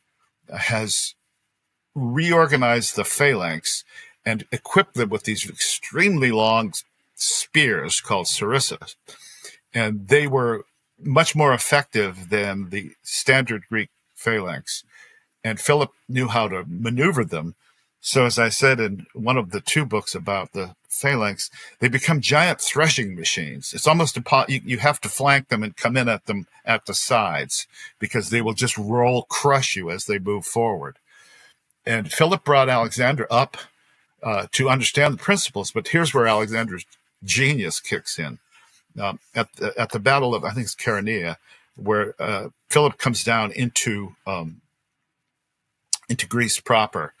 has reorganized the phalanx and equipped them with these extremely long spears called sarissas. And they were much more effective than the standard Greek phalanx. And Philip knew how to maneuver them. So as I said in one of the 2 books about the phalanx, they become giant threshing machines. It's almost you have to flank them and come in at them at the sides because they will just crush you as they move forward. And Philip brought Alexander up to understand the principles, but here's where Alexander's genius kicks in. At the Battle of, I think it's Chaeronea, where Philip comes down into Greece proper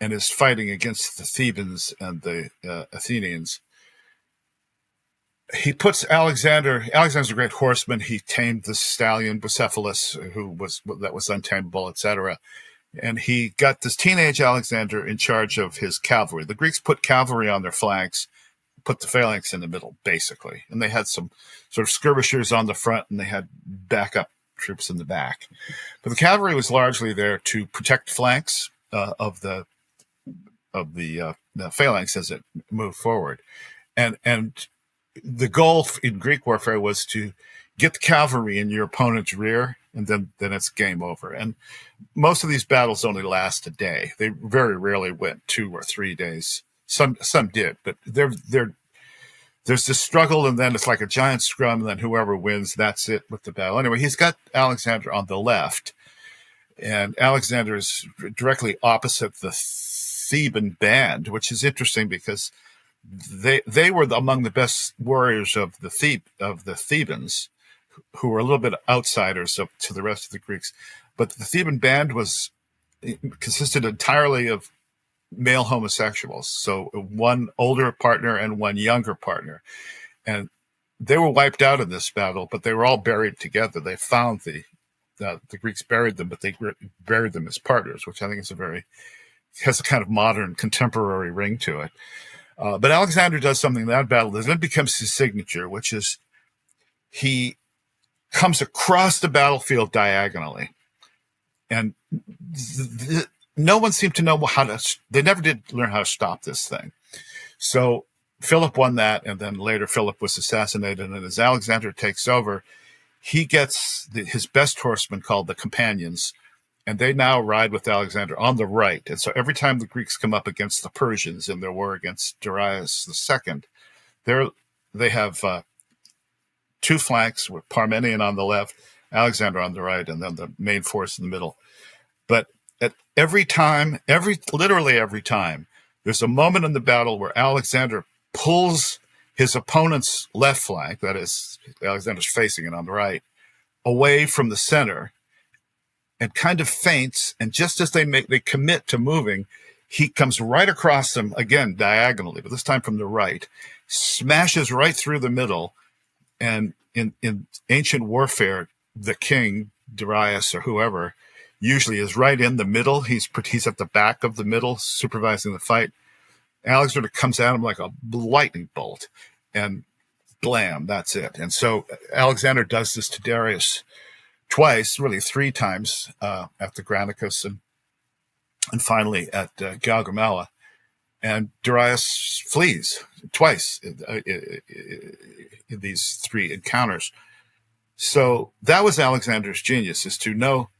and is fighting against the Thebans and the Athenians. He puts Alexander's a great horseman. He tamed the stallion Bucephalus, that was untamable, etc. And he got this teenage Alexander in charge of his cavalry. The Greeks put cavalry on their flanks, put the phalanx in the middle, basically. And they had some sort of skirmishers on the front, and they had backup troops in the back. But the cavalry was largely there to protect flanks of the phalanx as it moved forward. And the goal in Greek warfare was to get the cavalry in your opponent's rear, and then it's game over. And most of these battles only last a day. They very rarely went 2 or 3 days. Some did, but there's this struggle, and then it's like a giant scrum, and then whoever wins, that's it with the battle. Anyway, he's got Alexander on the left, and Alexander is directly opposite the Theban band, which is interesting because they were among the best warriors of the Thebans, who were a little bit outsiders to the rest of the Greeks. But the Theban band consisted entirely of male homosexuals, so one older partner and one younger partner, and they were wiped out in this battle. But they were all buried together. They found the Greeks buried them, but they buried them as partners, which I think has a kind of modern contemporary ring to it. But Alexander does something in that battle that then becomes his signature, which is he comes across the battlefield diagonally, and no one seemed to know they never did learn how to stop this thing. So Philip won that, and then later Philip was assassinated, and as Alexander takes over, he gets his best horsemen called the companions, and they now ride with Alexander on the right. And so every time the Greeks come up against the Persians in their war against Darius II, they have 2 flanks with Parmenion on the left, Alexander on the right, and then the main force in the middle. But at literally every time, there's a moment in the battle where Alexander pulls his opponent's left flank, that is, Alexander's facing it on the right, away from the center, and kind of feints. And just as they commit to moving, he comes right across them again diagonally, but this time from the right, smashes right through the middle. And in ancient warfare, the king, Darius or whoever, usually is right in the middle. He's at the back of the middle, supervising the fight. Alexander comes at him like a lightning bolt, and blam, that's it. And so Alexander does this to Darius twice, really 3 times, at the Granicus and finally at Gaugamela. And Darius flees twice in these 3 encounters. So that was Alexander's genius, is to know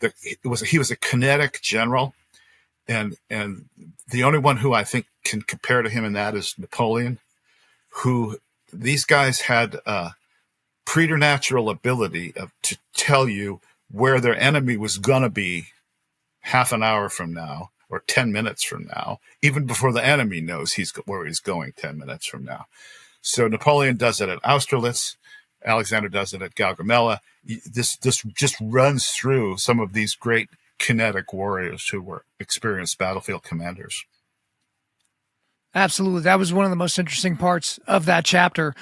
that he was a kinetic general, and the only one who I think can compare to him in that is Napoleon, who these guys had a preternatural ability to tell you where their enemy was going to be half an hour from now or 10 minutes from now, even before the enemy knows where he's going 10 minutes from now. So Napoleon does it at Austerlitz. Alexander does it at Gaugamela. This just runs through some of these great kinetic warriors who were experienced battlefield commanders. Absolutely. That was one of the most interesting parts of that chapter.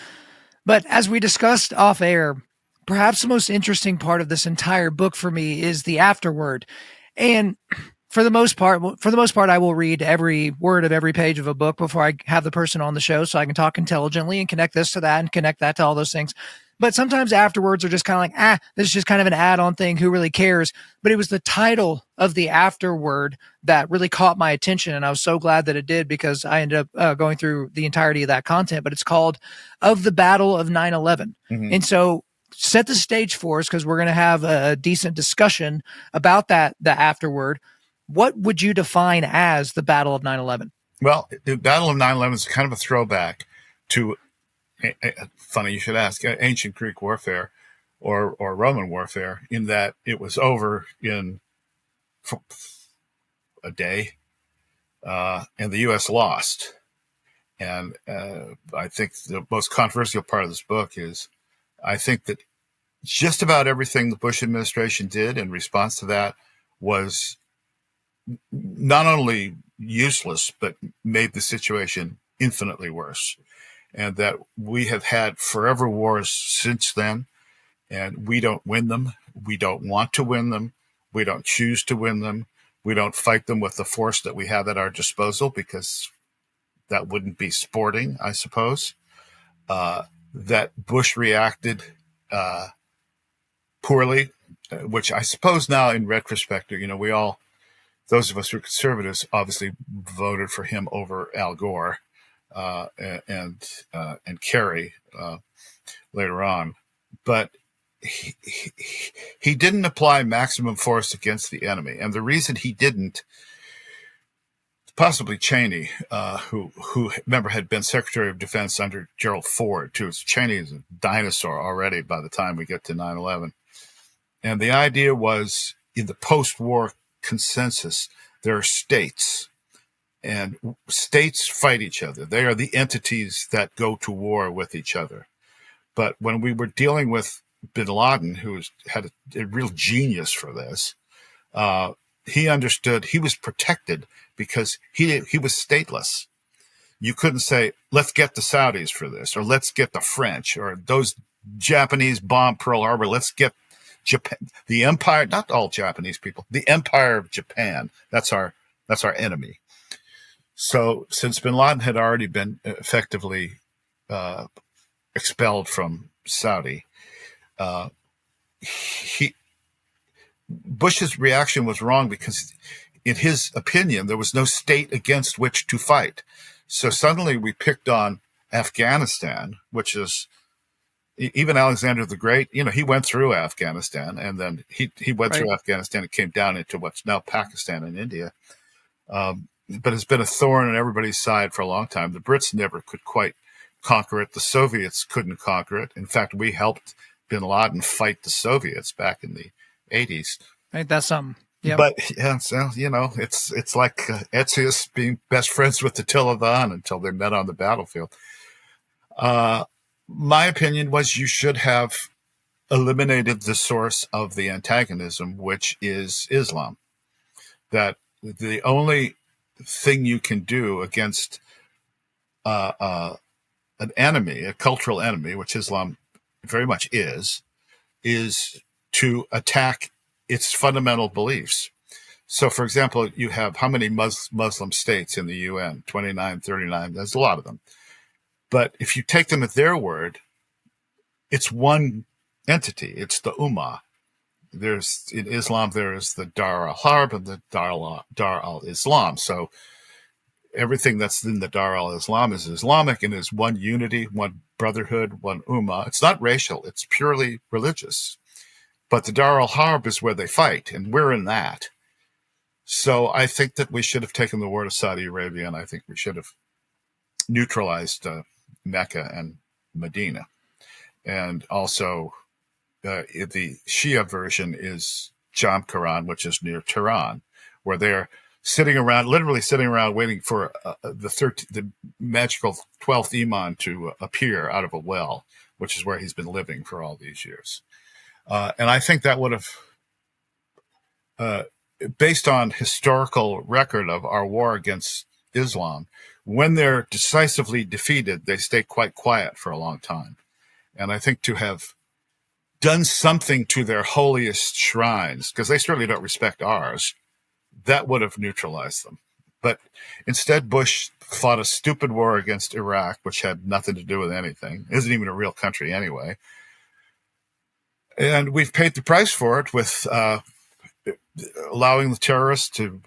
But as we discussed off air, perhaps the most interesting part of this entire book for me is the afterword. And for the most part, I will read every word of every page of a book before I have the person on the show so I can talk intelligently and connect this to that and connect that to all those things. But sometimes afterwards are just kind of like, this is just kind of an add-on thing. Who really cares? But it was the title of the afterword that really caught my attention. And I was so glad that it did, because I ended up going through the entirety of that content. But it's called Of the Battle of 9/11. Mm-hmm. And so set the stage for us, because we're going to have a decent discussion about the afterword. What would you define as the Battle of 9/11? Well, the Battle of 9/11 is kind of a throwback to, funny you should ask, ancient Greek warfare or Roman warfare, in that it was over in a day, and the U.S. lost. And I think the most controversial part of this book is, I think that just about everything the Bush administration did in response to that was not only useless, but made the situation infinitely worse. And that we have had forever wars since then, and we don't win them. We don't want to win them. We don't choose to win them. We don't fight them with the force that we have at our disposal, because that wouldn't be sporting, I suppose. That Bush reacted poorly, which I suppose now in retrospect, we all, those of us who are conservatives, obviously voted for him over Al Gore and Kerry later on. But he didn't apply maximum force against the enemy. And the reason he didn't, possibly Cheney, who remember had been Secretary of Defense under Gerald Ford, too. Cheney is a dinosaur already by the time we get to 9/11. And the idea was, in the post-war consensus, there are states, and states fight each other. They are the entities that go to war with each other. But when we were dealing with bin Laden, who had a real genius for this, he understood he was protected because he was stateless. You couldn't say, let's get the Saudis for this, or let's get the French, or those Japanese bombed Pearl Harbor. Let's get Japan, the empire, not all Japanese people, the empire of Japan. That's our enemy. So since bin Laden had already been effectively expelled from Saudi, Bush's reaction was wrong because, in his opinion, there was no state against which to fight. So suddenly we picked on Afghanistan, which is, even Alexander the Great, he went through Afghanistan, and then he went through Afghanistan and came down into what's now Pakistan and India. But it's been a thorn in everybody's side for a long time. The Brits never could quite conquer it. The Soviets couldn't conquer it. In fact, we helped bin Laden fight the Soviets back in the 80s. Ain't that something? Yep. But yeah, so it's like Ezio's being best friends with Attila the Hun until they're met on the battlefield. My opinion was you should have eliminated the source of the antagonism, which is Islam. That the only thing you can do against an enemy, a cultural enemy, which Islam very much is to attack its fundamental beliefs. So, for example, you have how many Muslim states in the UN? 29, 39. There's a lot of them. But if you take them at their word, it's one entity. It's the Ummah. In Islam, there is the Dar al-Harb and the Dar al-Islam. So everything that's in the Dar al-Islam is Islamic and is one unity, one brotherhood, one Ummah. It's not racial. It's purely religious. But the Dar al-Harb is where they fight, and we're in that. So I think that we should have taken the war to Saudi Arabia, and I think we should have neutralized Mecca and Medina. And also, the Shia version is Jamkaran, which is near Tehran, where they're literally sitting around waiting for the magical 12th Imam to appear out of a well, which is where he's been living for all these years. And I think that would have, based on historical record of our war against Islam, when they're decisively defeated, they stay quite quiet for a long time. And I think to have done something to their holiest shrines, because they certainly don't respect ours, that would have neutralized them. But instead, Bush fought a stupid war against Iraq, which had nothing to do with anything. It isn't even a real country anyway. And we've paid the price for it with allowing the terrorists to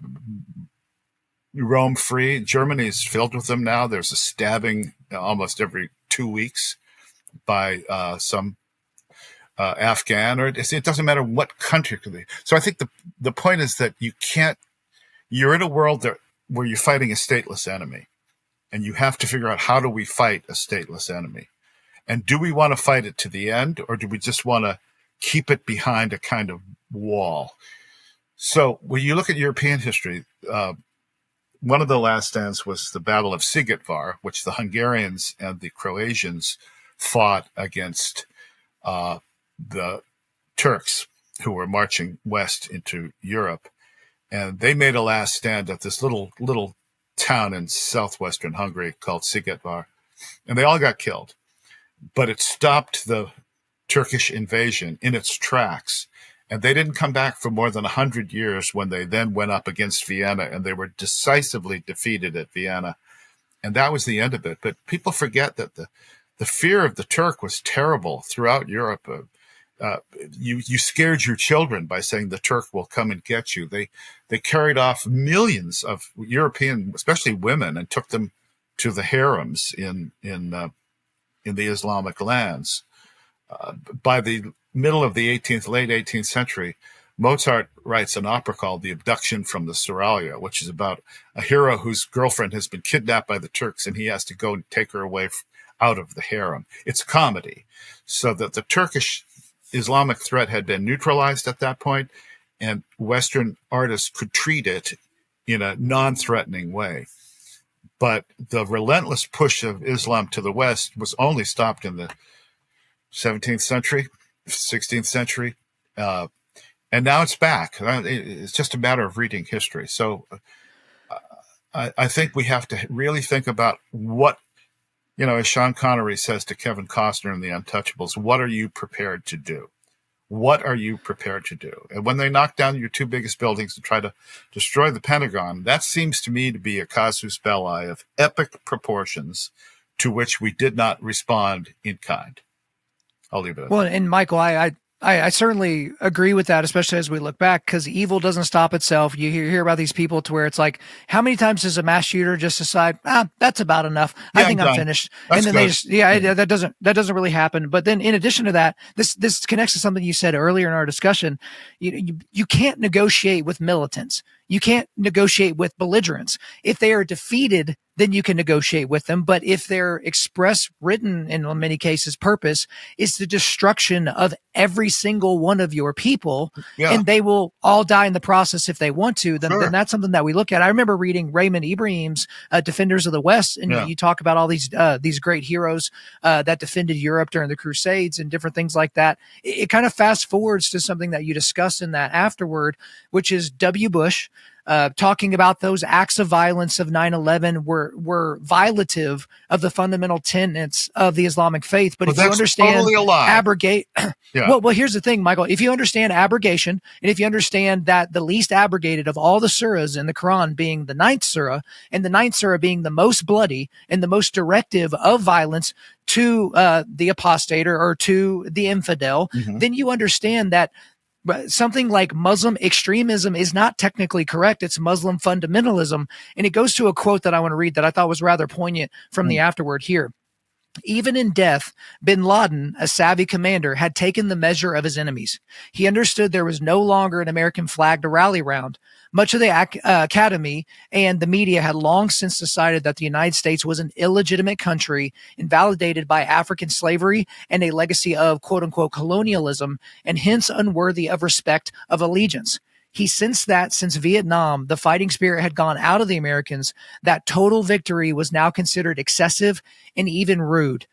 roam free. Germany's filled with them now. There's a stabbing almost every 2 weeks by some Afghan, or it doesn't matter what country. So I think the point is that you're in a world where you're fighting a stateless enemy, and you have to figure out, how do we fight a stateless enemy? And do we want to fight it to the end, or do we just want to keep it behind a kind of wall? So when you look at European history, one of the last stands was the Battle of Szigetvar, which the Hungarians and the Croatians fought against the Turks, who were marching west into Europe. And they made a last stand at this little town in southwestern Hungary called Szigetvar. And they all got killed. But it stopped the Turkish invasion in its tracks. And they didn't come back for more than 100 years, when they then went up against Vienna, and they were decisively defeated at Vienna. And that was the end of it. But people forget that the fear of the Turk was terrible throughout Europe. you scared your children by saying the Turk will come and get you. They carried off millions of European, especially women, and took them to the harems in the Islamic lands. By the middle of the late 18th century, Mozart writes an opera called The Abduction from the Seraglio, which is about a hero whose girlfriend has been kidnapped by the Turks, and he has to go and take her away out of the harem. It's a comedy, so that the Turkish Islamic threat had been neutralized at that point, and Western artists could treat it in a non-threatening way. But the relentless push of Islam to the West was only stopped in the 17th century, 16th century, and now it's back. It's just a matter of reading history. So I think we have to really think about what, as Sean Connery says to Kevin Costner in The Untouchables, what are you prepared to do? What are you prepared to do? And when they knock down your two biggest buildings and try to destroy the Pentagon, that seems to me to be a casus belli of epic proportions to which we did not respond in kind. I'll leave it at that. Well, and Michael, I certainly agree with that, especially as we look back, because evil doesn't stop itself. You hear about these people to where it's like, how many times does a mass shooter just decide, that's about enough. Yeah, I think I'm finished. That's and then good. that doesn't really happen. But then in addition to that, this connects to something you said earlier in our discussion. You can't negotiate with militants. You can't negotiate with belligerents. If they are defeated, then you can negotiate with them. But if their express written, in many cases, purpose is the destruction of every single one of your people, and they will all die in the process if they want to, then that's something that we look at. I remember reading Raymond Ibrahim's Defenders of the West, and you talk about all these great heroes that defended Europe during the Crusades and different things like that. It kind of fast forwards to something that you discussed in that afterward, which is W. Bush, talking about those acts of violence of 9/11 were violative of the fundamental tenets of the Islamic faith. But if you understand totally a lie. abrogate, well, here's the thing, Michael. If you understand abrogation, and if you understand that the least abrogated of all the surahs in the Quran being the 9th surah, and the 9th surah being the most bloody and the most directive of violence to the apostate or to the infidel, then you understand that something like Muslim extremism is not technically correct. It's Muslim fundamentalism. And it goes to a quote that I want to read that I thought was rather poignant from the afterword here. Even in death, bin Laden, a savvy commander, had taken the measure of his enemies. He understood there was no longer an American flag to rally round. Much of the academy and the media had long since decided that the United States was an illegitimate country, invalidated by African slavery and a legacy of quote-unquote colonialism, and hence unworthy of respect of allegiance. He sensed that since Vietnam, the fighting spirit had gone out of the Americans, that total victory was now considered excessive and even rude.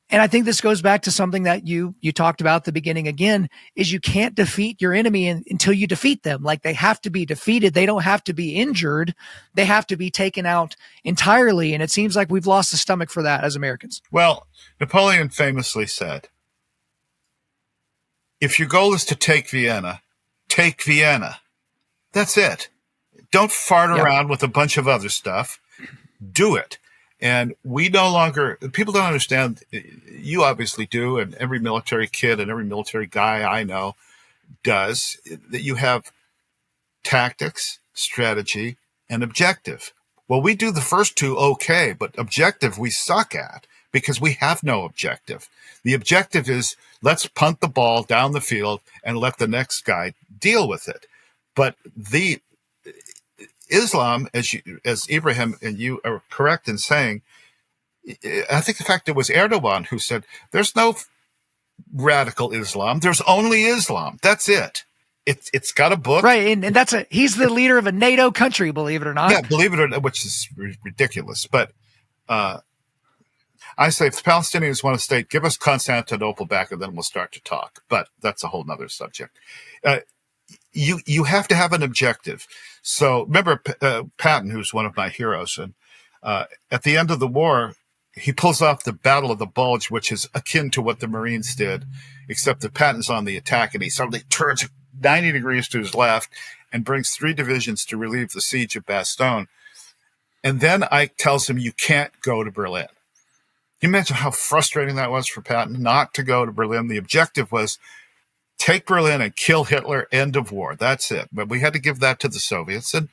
And I think this goes back to something that you talked about at the beginning again, is you can't defeat your enemy until you defeat them. Like, they have to be defeated. They don't have to be injured. They have to be taken out entirely. And it seems like we've lost the stomach for that as Americans. Well, Napoleon famously said, if your goal is to take Vienna, take Vienna. That's it. Don't fart around with a bunch of other stuff. Do it. And people don't understand, you obviously do, and every military kid and every military guy I know does, that you have tactics, strategy, and objective. Well, we do the first two okay, but objective we suck at because we have no objective. The objective is, let's punt the ball down the field and let the next guy deal with it. But the Islam, as Ibrahim and you are correct in saying, I think the fact it was Erdogan who said, there's no radical Islam. There's only Islam. That's it. It's got a book. Right. And he's the leader of a NATO country, believe it or not. Yeah, believe it or not, which is ridiculous. But I say, if the Palestinians want a state, give us Constantinople back and then we'll start to talk. But that's a whole nother subject. You have to have an objective. So remember Patton, who's one of my heroes, and at the end of the war, he pulls off the Battle of the Bulge, which is akin to what the Marines did, except that Patton's on the attack, and he suddenly turns 90 degrees to his left and brings 3 divisions to relieve the siege of Bastogne. And then Ike tells him, you can't go to Berlin. Can you imagine how frustrating that was for Patton not to go to Berlin? The objective was, take Berlin and kill Hitler, end of war. That's it. But we had to give that to the Soviets. And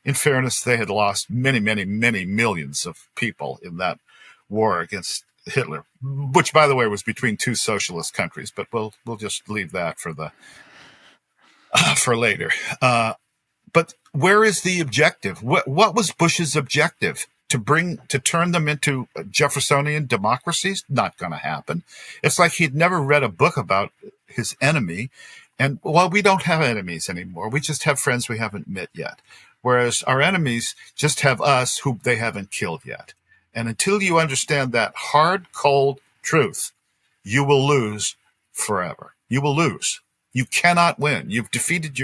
in fairness, they had lost many, many, many millions of people in that war against Hitler, which, by the way, was between two socialist countries. But we'll just leave that for for later. But where is the objective? What was Bush's objective? To turn them into Jeffersonian democracies? Not going to happen. It's like he'd never read a book about his enemy. And, well, we don't have enemies anymore. We just have friends we haven't met yet. Whereas our enemies just have us who they haven't killed yet. And until you understand that hard, cold truth, you will lose forever. You will lose. You cannot win. You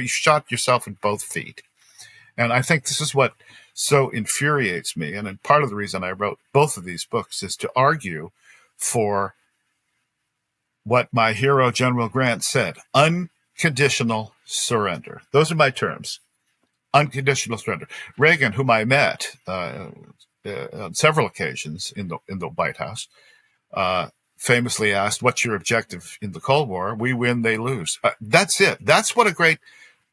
shot yourself in both feet. And I think this is what so infuriates me. And part of the reason I wrote both of these books is to argue for what my hero, General Grant, said: unconditional surrender. Those are my terms. Unconditional surrender. Reagan, whom I met on several occasions in the White House, famously asked, "What's your objective in the Cold War?" We win, they lose. That's it. That's what a great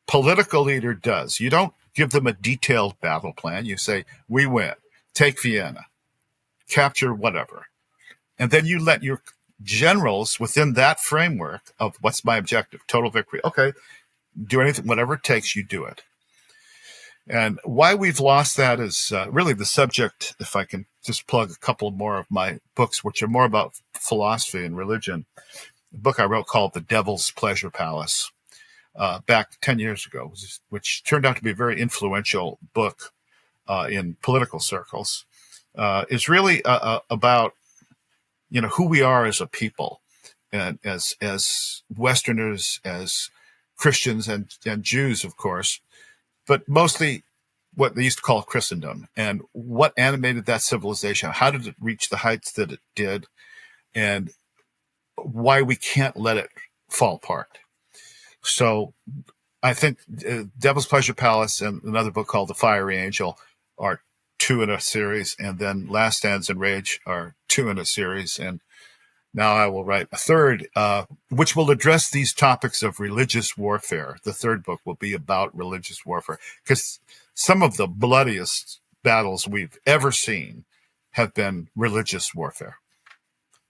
political leader does. You don't give them a detailed battle plan. You say, we win, take Vienna, capture whatever. And then you let your generals within that framework of what's my objective, total victory. Okay, do anything, whatever it takes, you do it. And why we've lost that is really the subject, if I can just plug a couple more of my books, which are more about philosophy and religion. A book I wrote called The Devil's Pleasure Palace, back 10 years ago, which turned out to be a very influential book in political circles, is really about who we are as a people, and as Westerners, as Christians, and Jews, of course, but mostly what they used to call Christendom, and what animated that civilization. How did it reach the heights that it did, and why we can't let it fall apart. So I think Devil's Pleasure Palace and another book called The Fiery Angel are two in a series, and then Last Stands and Rage are two in a series. And now I will write a third, which will address these topics of religious warfare. The third book will be about religious warfare, because some of the bloodiest battles we've ever seen have been religious warfare.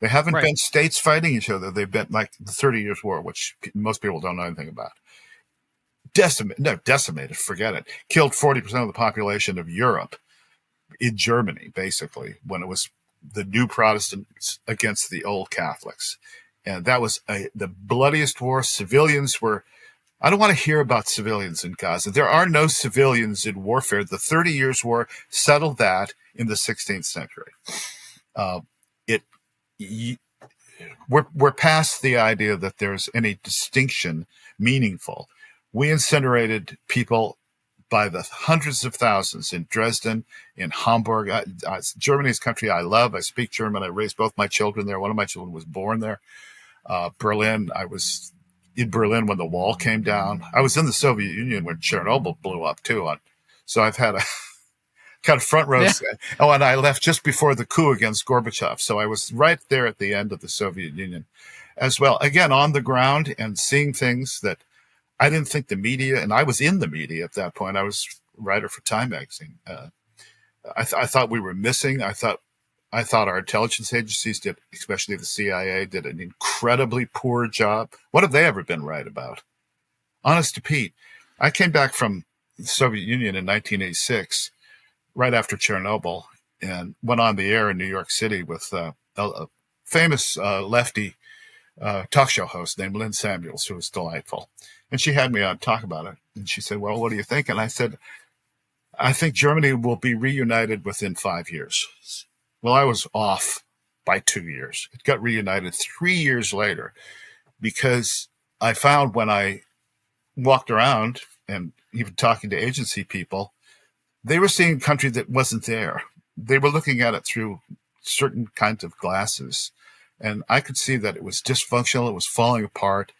They haven't been states fighting each other. They've been like the 30 Years' War, which most people don't know anything about. Decimated, forget it. Killed 40% of the population of Europe in Germany, basically, when it was the new Protestants against the old Catholics. And that was the bloodiest war. Civilians were... I don't want to hear about civilians in Gaza. There are no civilians in warfare. The 30 Years' War settled that in the 16th century. We're past the idea that there's any distinction meaningful. We incinerated people by the hundreds of thousands in Dresden, in Hamburg. Germany's a country I love. I speak German. I raised both my children there. One of my children was born there. Berlin, I was in Berlin when the wall came down. I was in the Soviet Union when Chernobyl blew up too. So I've had a kind of front row. Yeah. Oh, and I left just before the coup against Gorbachev. So I was right there at the end of the Soviet Union as well. Again, on the ground and seeing things that I didn't think the media, and I was in the media at that point. I was a writer for Time magazine. I thought we were missing. I thought our intelligence agencies did, especially the CIA, did an incredibly poor job. What have they ever been right about? Honest to Pete, I came back from the Soviet Union in 1986, right after Chernobyl, and went on the air in New York City with a famous lefty talk show host named Lynn Samuels, who was delightful. And she had me on to talk about it. And she said, well, what do you think? And I said, I think Germany will be reunited within 5 years. Well, I was off by 2 years. It got reunited 3 years later, because I found when I walked around and even talking to agency people, they were seeing a country that wasn't there. They were looking at it through certain kinds of glasses. And I could see that it was dysfunctional. It was falling apart.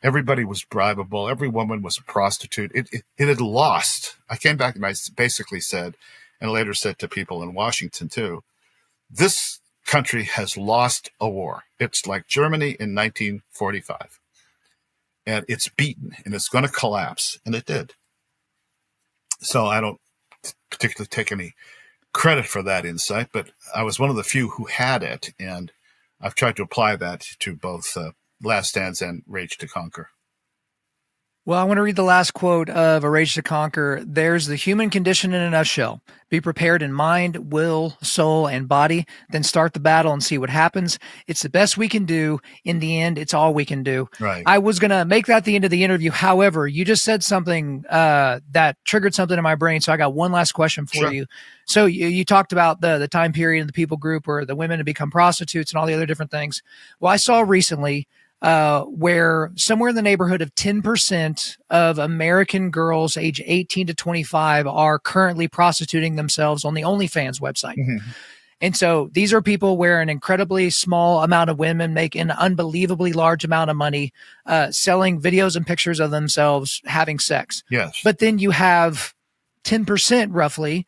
Everybody was bribable. Every woman was a prostitute. It had lost. I came back and I basically said, and later said to people in Washington too, this country has lost a war. It's like Germany in 1945. and it's beaten and it's going to collapse. And it did. So I don't particularly take any credit for that insight, but I was one of the few who had it. And I've tried to apply that to both Last Stands and Rage to Conquer. Well, I want to read the last quote of A Rage to Conquer. There's the human condition in a nutshell. Be prepared in mind, will, soul, and body. Then start the battle and see what happens. It's the best we can do. In the end, it's all we can do. Right. I was going to make that the end of the interview. However, you just said something that triggered something in my brain. So I got one last question for you. So you talked about the time period and the people group where the women have become prostitutes and all the other different things. Well, I saw recently where somewhere in the neighborhood of 10% of American girls age 18 to 25 are currently prostituting themselves on the OnlyFans website. Mm-hmm. And so these are people where an incredibly small amount of women make an unbelievably large amount of money selling videos and pictures of themselves having sex. Yes. But then you have 10% roughly,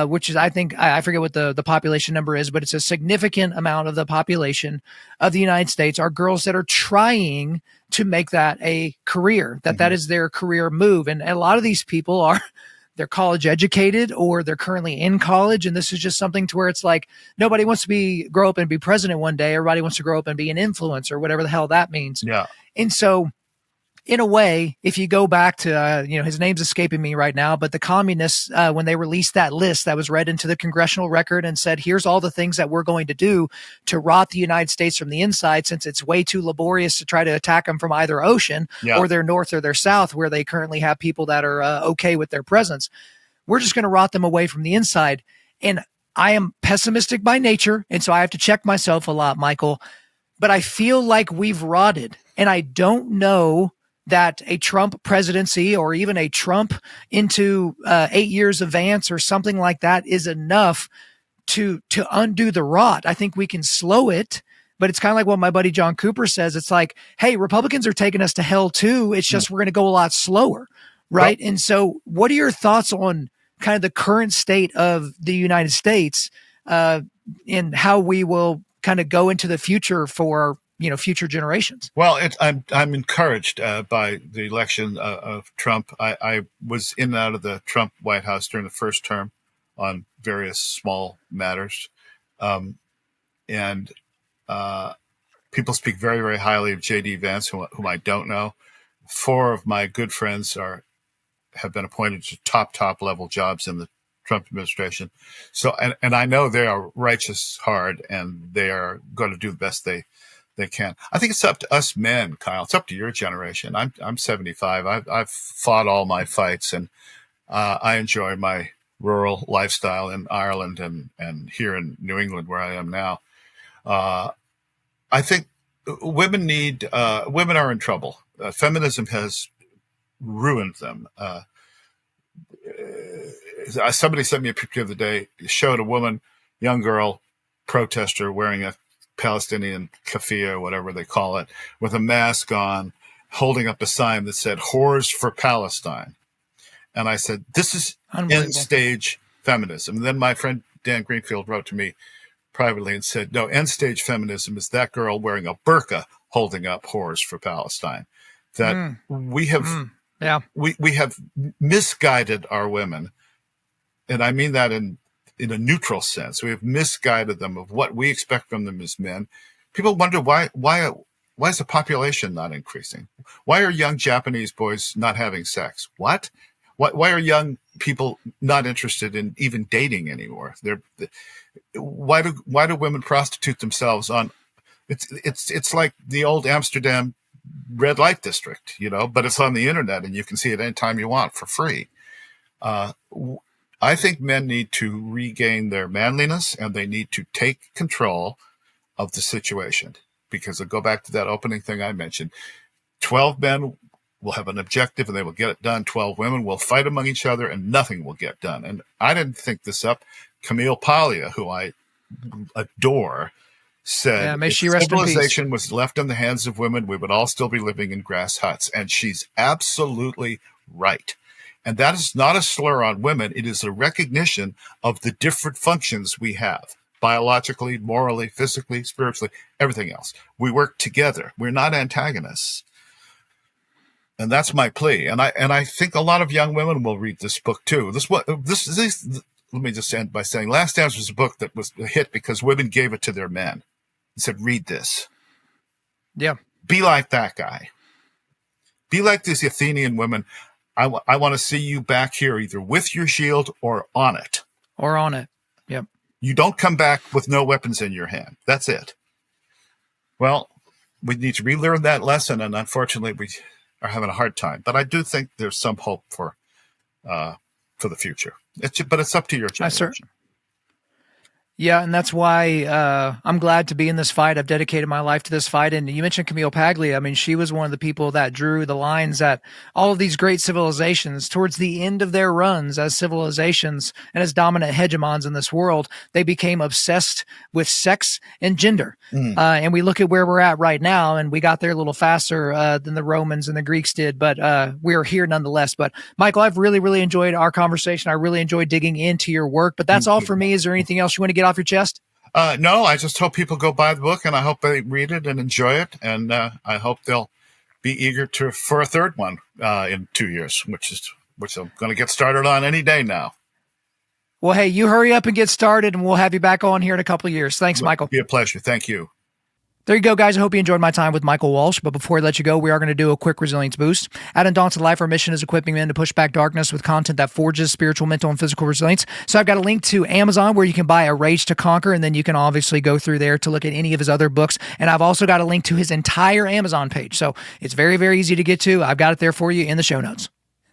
which is, I think, I forget what the population number is, but it's a significant amount of the population of the United States are girls that are trying to make that a career, that is their career move. And a lot of these people they're college educated or they're currently in college. And this is just something to where it's like, nobody wants to grow up and be president one day. Everybody wants to grow up and be an influencer, whatever the hell that means. Yeah. And so, in a way, if you go back to, his name's escaping me right now, but the communists, when they released that list that was read into the congressional record and said, here's all the things that we're going to do to rot the United States from the inside, since it's way too laborious to try to attack them from either ocean or their north or their south, where they currently have people that are okay with their presence. We're just going to rot them away from the inside. And I am pessimistic by nature. And so I have to check myself a lot, Michael, but I feel like we've rotted, and I don't know that a Trump presidency or even a Trump into 8 years advance or something like that is enough to undo the rot. I think we can slow it, but it's kind of like what my buddy John Cooper says. It's like, hey, Republicans are taking us to hell too. It's just we're going to go a lot slower, right? Well, and so what are your thoughts on kind of the current state of the United States and how we will kind of go into the future for future generations? Well, I'm encouraged by the election of Trump. I was in and out of the Trump White House during the first term on various small matters. And people speak very, very highly of J.D. Vance, whom I don't know. 4 of my good friends have been appointed to top level jobs in the Trump administration. So, and I know they are righteous hard, and they are going to do the best they can. I think it's up to us men, Kyle. It's up to your generation. I'm 75. I've fought all my fights, and I enjoy my rural lifestyle in Ireland and here in New England, where I am now. I think women are in trouble. Feminism has ruined them. Somebody sent me a picture the other day. It showed a woman, young girl, protester wearing a Palestinian keffiyeh or whatever they call it, with a mask on, holding up a sign that said "Whores for Palestine." And I said, this is end stage feminism. And then my friend Dan Greenfield wrote to me privately and said, no, end stage feminism is that girl wearing a burqa holding up "Whores for Palestine." That we have misguided our women. And I mean that in a neutral sense. We have misguided them of what we expect from them as men. People wonder why is the population not increasing? Why are young Japanese boys not having sex? What? Why are young people not interested in even dating anymore? Why do women prostitute themselves on? It's like the old Amsterdam red light district, but it's on the internet and you can see it anytime you want for free. I think men need to regain their manliness, and they need to take control of the situation, because I'll go back to that opening thing I mentioned. 12 men will have an objective and they will get it done. 12 women will fight among each other and nothing will get done. And I didn't think this up. Camille Paglia, who I adore, said, may she if rest in peace, civilization was left in the hands of women, we would all still be living in grass huts. And she's absolutely right. And that is not a slur on women. It is a recognition of the different functions we have, biologically, morally, physically, spiritually, everything else. We work together. We're not antagonists. And that's my plea. And I think a lot of young women will read this book too. Let me just end by saying Last Dance was a book that was a hit because women gave it to their men. They said, read this. Yeah. Be like that guy. Be like these Athenian women. I want to see you back here either with your shield or on it. Or on it. Yep. You don't come back with no weapons in your hand. That's it. Well, we need to relearn that lesson, and unfortunately we are having a hard time. But I do think there's some hope for the future. But it's up to your generation. Yeah, and that's why I'm glad to be in this fight. I've dedicated my life to this fight. And you mentioned Camille Paglia. I mean, she was one of the people that drew the lines at all of these great civilizations towards the end of their runs as civilizations and as dominant hegemons in this world. They became obsessed with sex and gender. And we look at where we're at right now, and we got there a little faster than the Romans and the Greeks did, but we're here nonetheless. But Michael, I've really, really enjoyed our conversation. I really enjoyed digging into your work, but that's all for me. Is there anything else you want to get off your chest? No, I just hope people go buy the book, and I hope they read it and enjoy it. And I hope they'll be eager for a third one in 2 years, which I'm going to get started on any day now. Well, hey, you hurry up and get started, and we'll have you back on here in a couple of years. Thanks, Michael. It'll be a pleasure. Thank you. There you go, guys. I hope you enjoyed my time with Michael Walsh. But before I let you go, we are going to do a quick resilience boost. At Undaunted.Life, our mission is equipping men to push back darkness with content that forges spiritual, mental, and physical resilience. So I've got a link to Amazon where you can buy A Rage to Conquer, and then you can obviously go through there to look at any of his other books. And I've also got a link to his entire Amazon page. So it's very, very easy to get to. I've got it there for you in the show notes.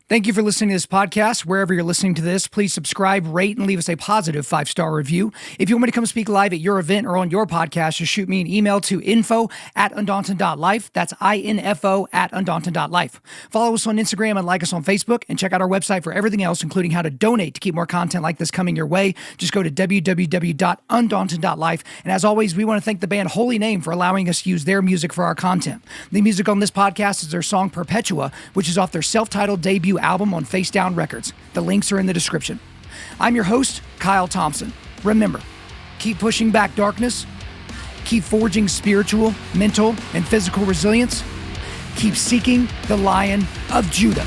Thank you for listening to this podcast. Wherever you're listening to this, please subscribe, rate, and leave us a positive 5-star review. If you want me to come speak live at your event or on your podcast, just shoot me an email to info@Undaunted.Life. That's info@Undaunted.Life. Follow us on Instagram and like us on Facebook, and check out our website for everything else, including how to donate to keep more content like this coming your way. Just go to www.Undaunted.Life. And as always, we want to thank the band Holy Name for allowing us to use their music for our content. The music on this podcast is their song Perpetua, which is off their self-titled debut album on Face Down Records. The links are in the description. I'm your host, Kyle Thompson. Remember, keep pushing back darkness, keep forging spiritual, mental, and physical resilience, keep seeking the Lion of Judah.